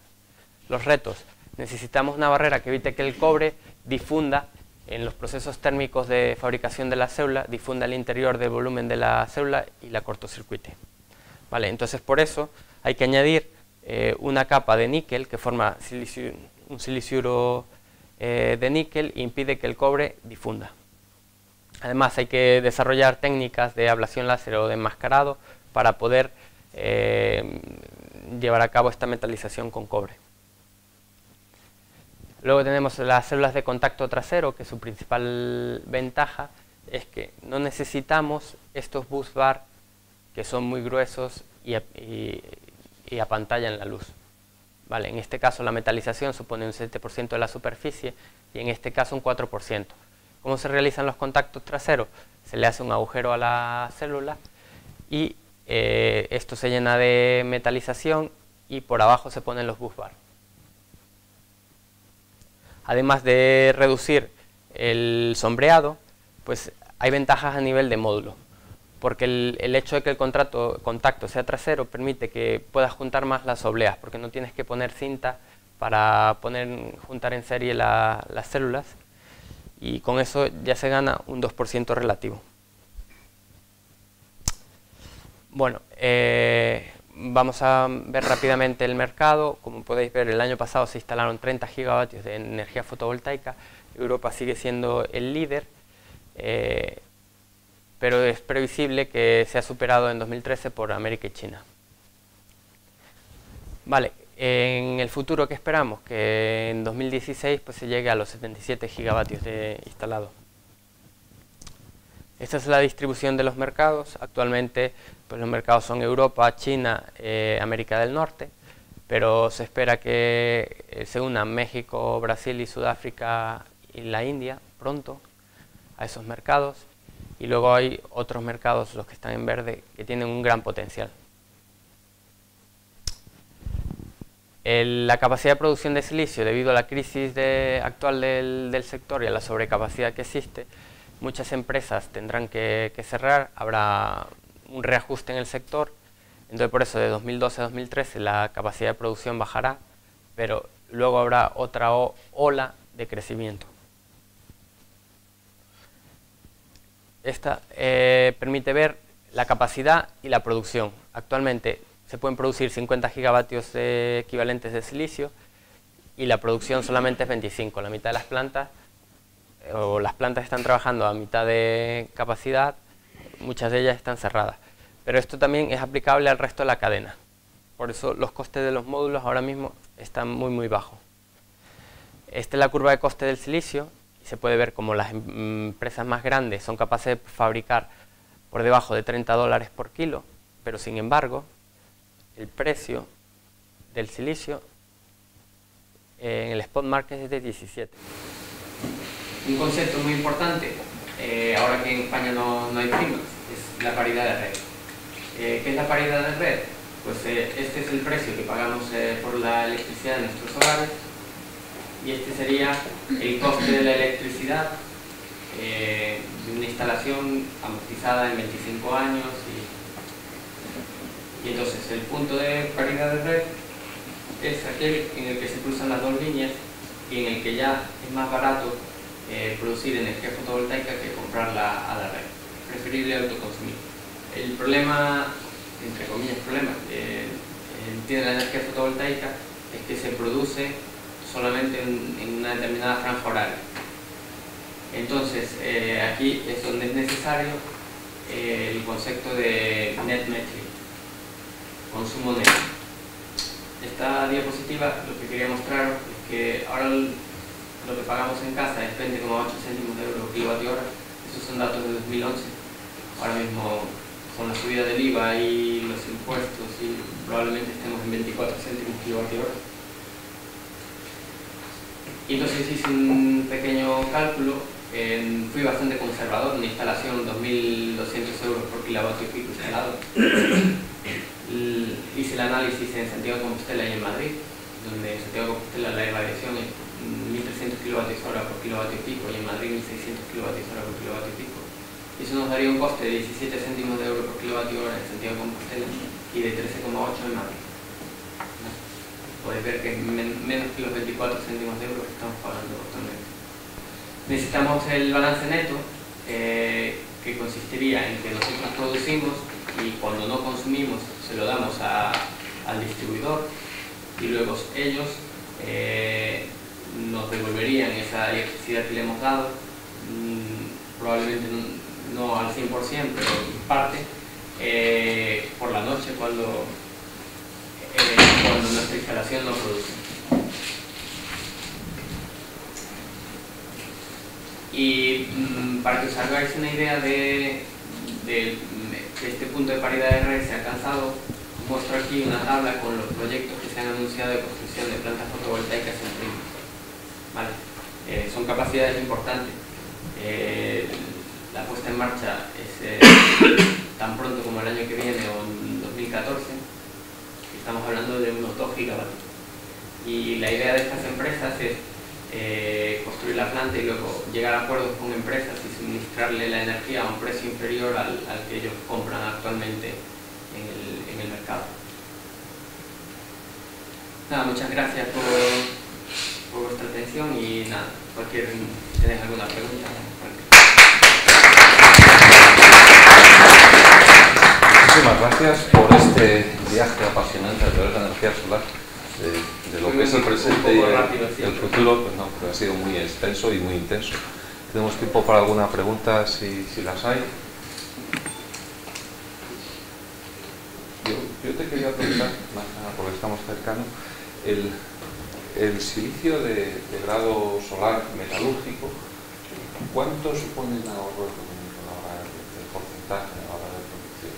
Los retos: necesitamos una barrera que evite que el cobre difunda en los procesos térmicos de fabricación de la célula, difunda el interior del volumen de la célula y la cortocircuite. Vale, entonces por eso hay que añadir una capa de níquel que forma un siliciuro de níquel e impide que el cobre difunda. Además hay que desarrollar técnicas de ablación láser o de enmascarado para poder llevar a cabo esta metalización con cobre. Luego tenemos las células de contacto trasero, que su principal ventaja es que no necesitamos estos bus bar que son muy gruesos y apantallan la luz. Vale, en este caso la metalización supone un 7% de la superficie y en este caso un 4%. ¿Cómo se realizan los contactos traseros? Se le hace un agujero a la célula y esto se llena de metalización y por abajo se ponen los bus bar. Además de reducir el sombreado, pues hay ventajas a nivel de módulo, porque el hecho de que el contacto sea trasero permite que puedas juntar más las obleas, porque no tienes que poner cinta para juntar en serie las células, y con eso ya se gana un 2% relativo. Bueno, vamos a ver rápidamente el mercado. Como podéis ver, el año pasado se instalaron 30 gigavatios de energía fotovoltaica. Europa sigue siendo el líder, pero es previsible que sea superado en 2013 por América y China. Vale, en el futuro, ¿qué esperamos? Que en 2016 pues, se llegue a los 77 gigavatios instalados. Esta es la distribución de los mercados. Actualmente pues los mercados son Europa, China, América del Norte, pero se espera que se unan México, Brasil y Sudáfrica y la India pronto a esos mercados, y luego hay otros mercados, los que están en verde, que tienen un gran potencial. La capacidad de producción de silicio, debido a la crisis actual del sector y a la sobrecapacidad que existe, muchas empresas tendrán que cerrar, habrá un reajuste en el sector, entonces por eso de 2012 a 2013 la capacidad de producción bajará, pero luego habrá otra ola de crecimiento. Esta permite ver la capacidad y la producción. Actualmente se pueden producir 50 gigavatios equivalentes de silicio y la producción solamente es 25. La mitad de las plantas, o las plantas están trabajando a mitad de capacidad, muchas de ellas están cerradas. Pero esto también es aplicable al resto de la cadena. Por eso los costes de los módulos ahora mismo están muy bajos. Esta es la curva de coste del silicio. Y se puede ver como las empresas más grandes son capaces de fabricar por debajo de $30 por kilo, pero sin embargo, el precio del silicio en el spot market es de 17. Un concepto muy importante, ahora que en España no hay primas, es la paridad de red. ¿Qué es la paridad de red? Pues este es el precio que pagamos por la electricidad de nuestros hogares, y este sería el coste de la electricidad de una instalación amortizada en 25 años. Y entonces el punto de paridad de red es aquel en el que se cruzan las dos líneas y en el que ya es más barato producir energía fotovoltaica que comprarla a la red. Preferible autoconsumir. El problema, entre comillas problema, tiene la energía fotovoltaica es que se produce solamente en una determinada franja horaria. Entonces, aquí es donde es necesario el concepto de net metering, consumo neto. Esta diapositiva lo que quería mostraros es que ahora lo que pagamos en casa es 20,8 céntimos de euro por kilovatio hora. Estos son datos de 2011. Ahora mismo, con la subida del IVA y los impuestos, y probablemente estemos en 24 céntimos por kilovatio hora. Y entonces hice un pequeño cálculo, fui bastante conservador, una instalación 2.200 euros por kilovatio pico instalado. Hice el análisis en Santiago de Compostela y en Madrid, donde en Santiago de Compostela la irradiación es 1.300 kilovatios hora por kilovatio pico y en Madrid 1.600 kilovatios hora por kilovatio pico. Y eso nos daría un coste de 17 céntimos de euro por kilovatio hora en Santiago de Compostela y de 13,8 en Madrid. Podéis ver que es menos que los 24 céntimos de euro que estamos pagando actualmente. Necesitamos el balance neto, que consistiría en que nosotros producimos y cuando no consumimos se lo damos al distribuidor y luego ellos nos devolverían esa electricidad que le hemos dado, probablemente no al 100%, pero en parte, por la noche cuando nuestra instalación no produce. Y para que os hagáis una idea de este punto de paridad de red se ha alcanzado, os muestro aquí una tabla con los proyectos que se han anunciado de construcción de plantas fotovoltaicas en primas. ¿Vale? Son capacidades importantes. La puesta en marcha es tan pronto como el año que viene o en 2014. Estamos hablando de unos 2 gigavatios. Y la idea de estas empresas es construir la planta y luego llegar a acuerdos con empresas y suministrarle la energía a un precio inferior al que ellos compran actualmente en el mercado. Nada, muchas gracias por vuestra atención y nada, ¿tenéis alguna pregunta? Muchísimas gracias por este viaje apasionante alrededor de la energía solar, de lo que es el presente y el futuro, pues no, pero ha sido muy extenso y muy intenso. Tenemos tiempo para alguna pregunta si las hay. Yo te quería preguntar, más que nada porque estamos cercanos, el silicio de grado solar metalúrgico, ¿cuánto supone el ahorro económico a la hora del porcentaje a la hora de producción?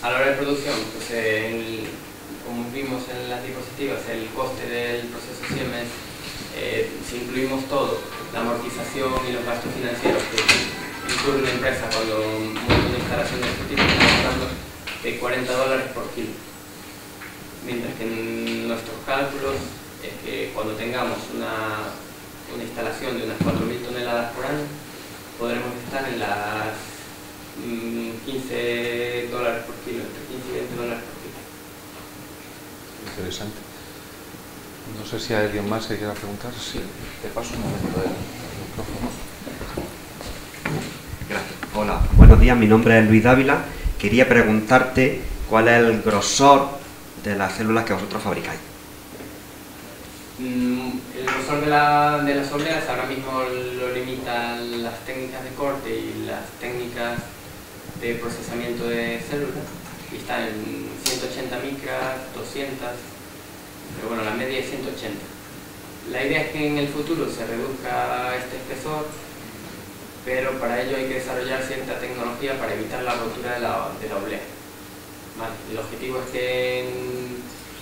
A la hora de producción, pues como vimos en las diapositivas, el coste del proceso Siemens, si incluimos todo, la amortización y los gastos financieros que incurre una empresa cuando monta una instalación de este tipo, estamos hablando de $40 por kilo. Mientras que en nuestros cálculos es que cuando tengamos una instalación de unas 4.000 toneladas por año, podremos estar en las $15 por kilo, entre 15 y $20 por kilo. Interesante. No sé si hay alguien más que quiera preguntar. Sí, te paso un momento el micrófono. Gracias. Hola, buenos días, mi nombre es Luis Dávila. Quería preguntarte cuál es el grosor de las células que vosotros fabricáis. El grosor de las obleas ahora mismo lo limitan las técnicas de corte y las técnicas de procesamiento de células, y está en 180 micras, 200, pero bueno, la media es 180. La idea es que en el futuro se reduzca este espesor, pero para ello hay que desarrollar cierta tecnología para evitar la rotura de la oblea. Vale. El objetivo es que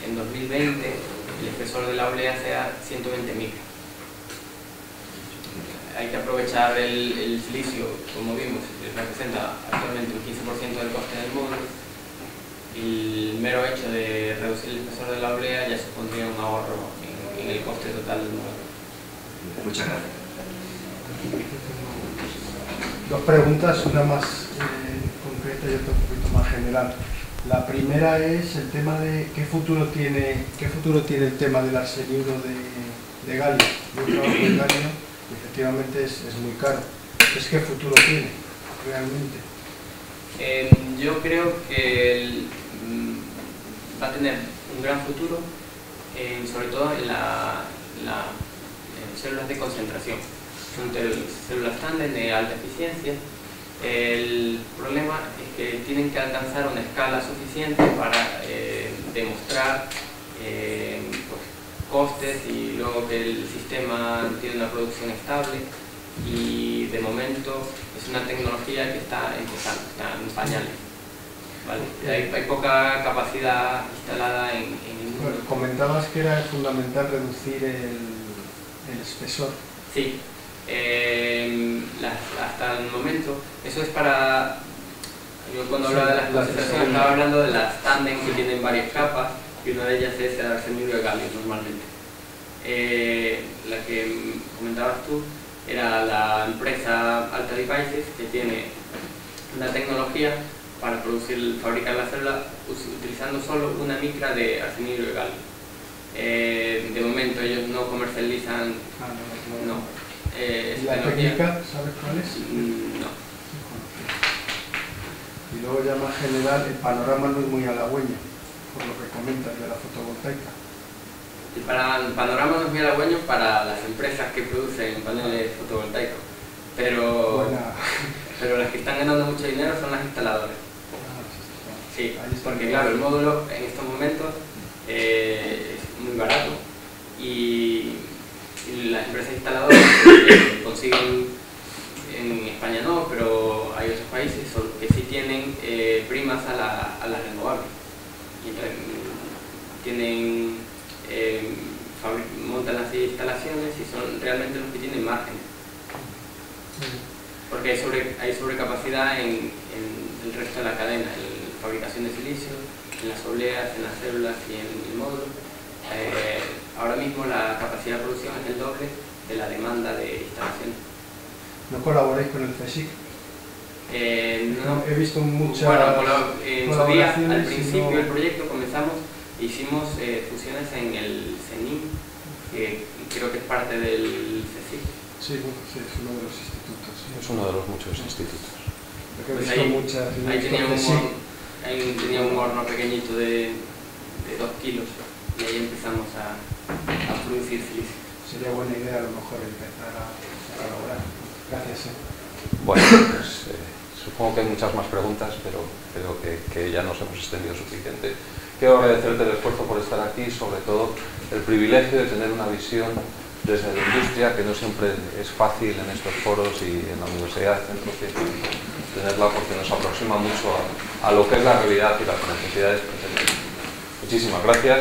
en 2020 el espesor de la oblea sea 120 micras. Hay que aprovechar el silicio, como vimos, que representa actualmente un 15% del coste del módulo, y el mero hecho de reducir el espesor de la oblea ya supondría un ahorro en el coste total del módulo. Muchas gracias. Dos preguntas, una más concreta y otra un poquito más general. La primera es el tema de qué futuro tiene el tema del arseniuro de galio. Yo trabajo en galio y efectivamente es muy caro. Entonces, ¿qué futuro tiene realmente? Yo creo que va a tener un gran futuro, sobre todo en células de concentración. Son células tándem de alta eficiencia. El problema es que tienen que alcanzar una escala suficiente para demostrar pues, costes, y luego que el sistema tiene una producción estable, y de momento es una tecnología que está empezando, está en pañales. ¿Vale? Hay poca capacidad instalada en el mundo. Bueno, comentabas que era fundamental reducir el espesor. Sí. Hasta el momento, eso es para... Yo cuando hablaba de las concentraciones estaba hablando de las tándem que tienen varias capas, y una de ellas es el arseniuro de galio normalmente. La que comentabas tú era la empresa Alta Devices, que tiene una tecnología para fabricar la célula utilizando solo una micra de arseniuro de galio. De momento ellos no comercializan... No. ¿Y la técnica, sabes cuál es? No. Y luego ya más general, el panorama no es muy halagüeño, por lo que comentas de la fotovoltaica. El panorama no es muy halagüeño para las empresas que producen paneles fotovoltaicos, pero las que están ganando mucho dinero son las instaladoras. Sí, porque claro, el módulo en estos momentos es muy barato, y las empresas instaladoras consiguen, en España no, pero hay otros países que sí tienen primas a las renovables. Y montan las instalaciones y son realmente los que tienen margen. Porque hay sobrecapacidad en el resto de la cadena, en la fabricación de silicio, en las obleas, en las células y en el módulo. Ahora mismo la capacidad de producción es el doble de la demanda de instalaciones. ¿No colaboráis con el CSIC? No. He visto muchas en su día, al principio no... del proyecto hicimos fusiones en el CENIM, que creo que es parte del CSIC. Sí, bueno, sí, es uno de los institutos. Sí. Es uno de los muchos institutos. Pues ahí tenía un horno pequeñito de 2 kilos. Y ahí empezamos a producir silicio. Sería buena idea a lo mejor empezar a colaborar. Gracias. Bueno, pues supongo que hay muchas más preguntas, pero creo que ya nos hemos extendido suficiente. Quiero agradecerte el esfuerzo por estar aquí, sobre todo el privilegio de tener una visión desde la industria, que no siempre es fácil en estos foros y en la Universidad de Centro Científico tenerla, porque nos aproxima mucho a lo que es la realidad y las necesidades presentes. Muchísimas gracias.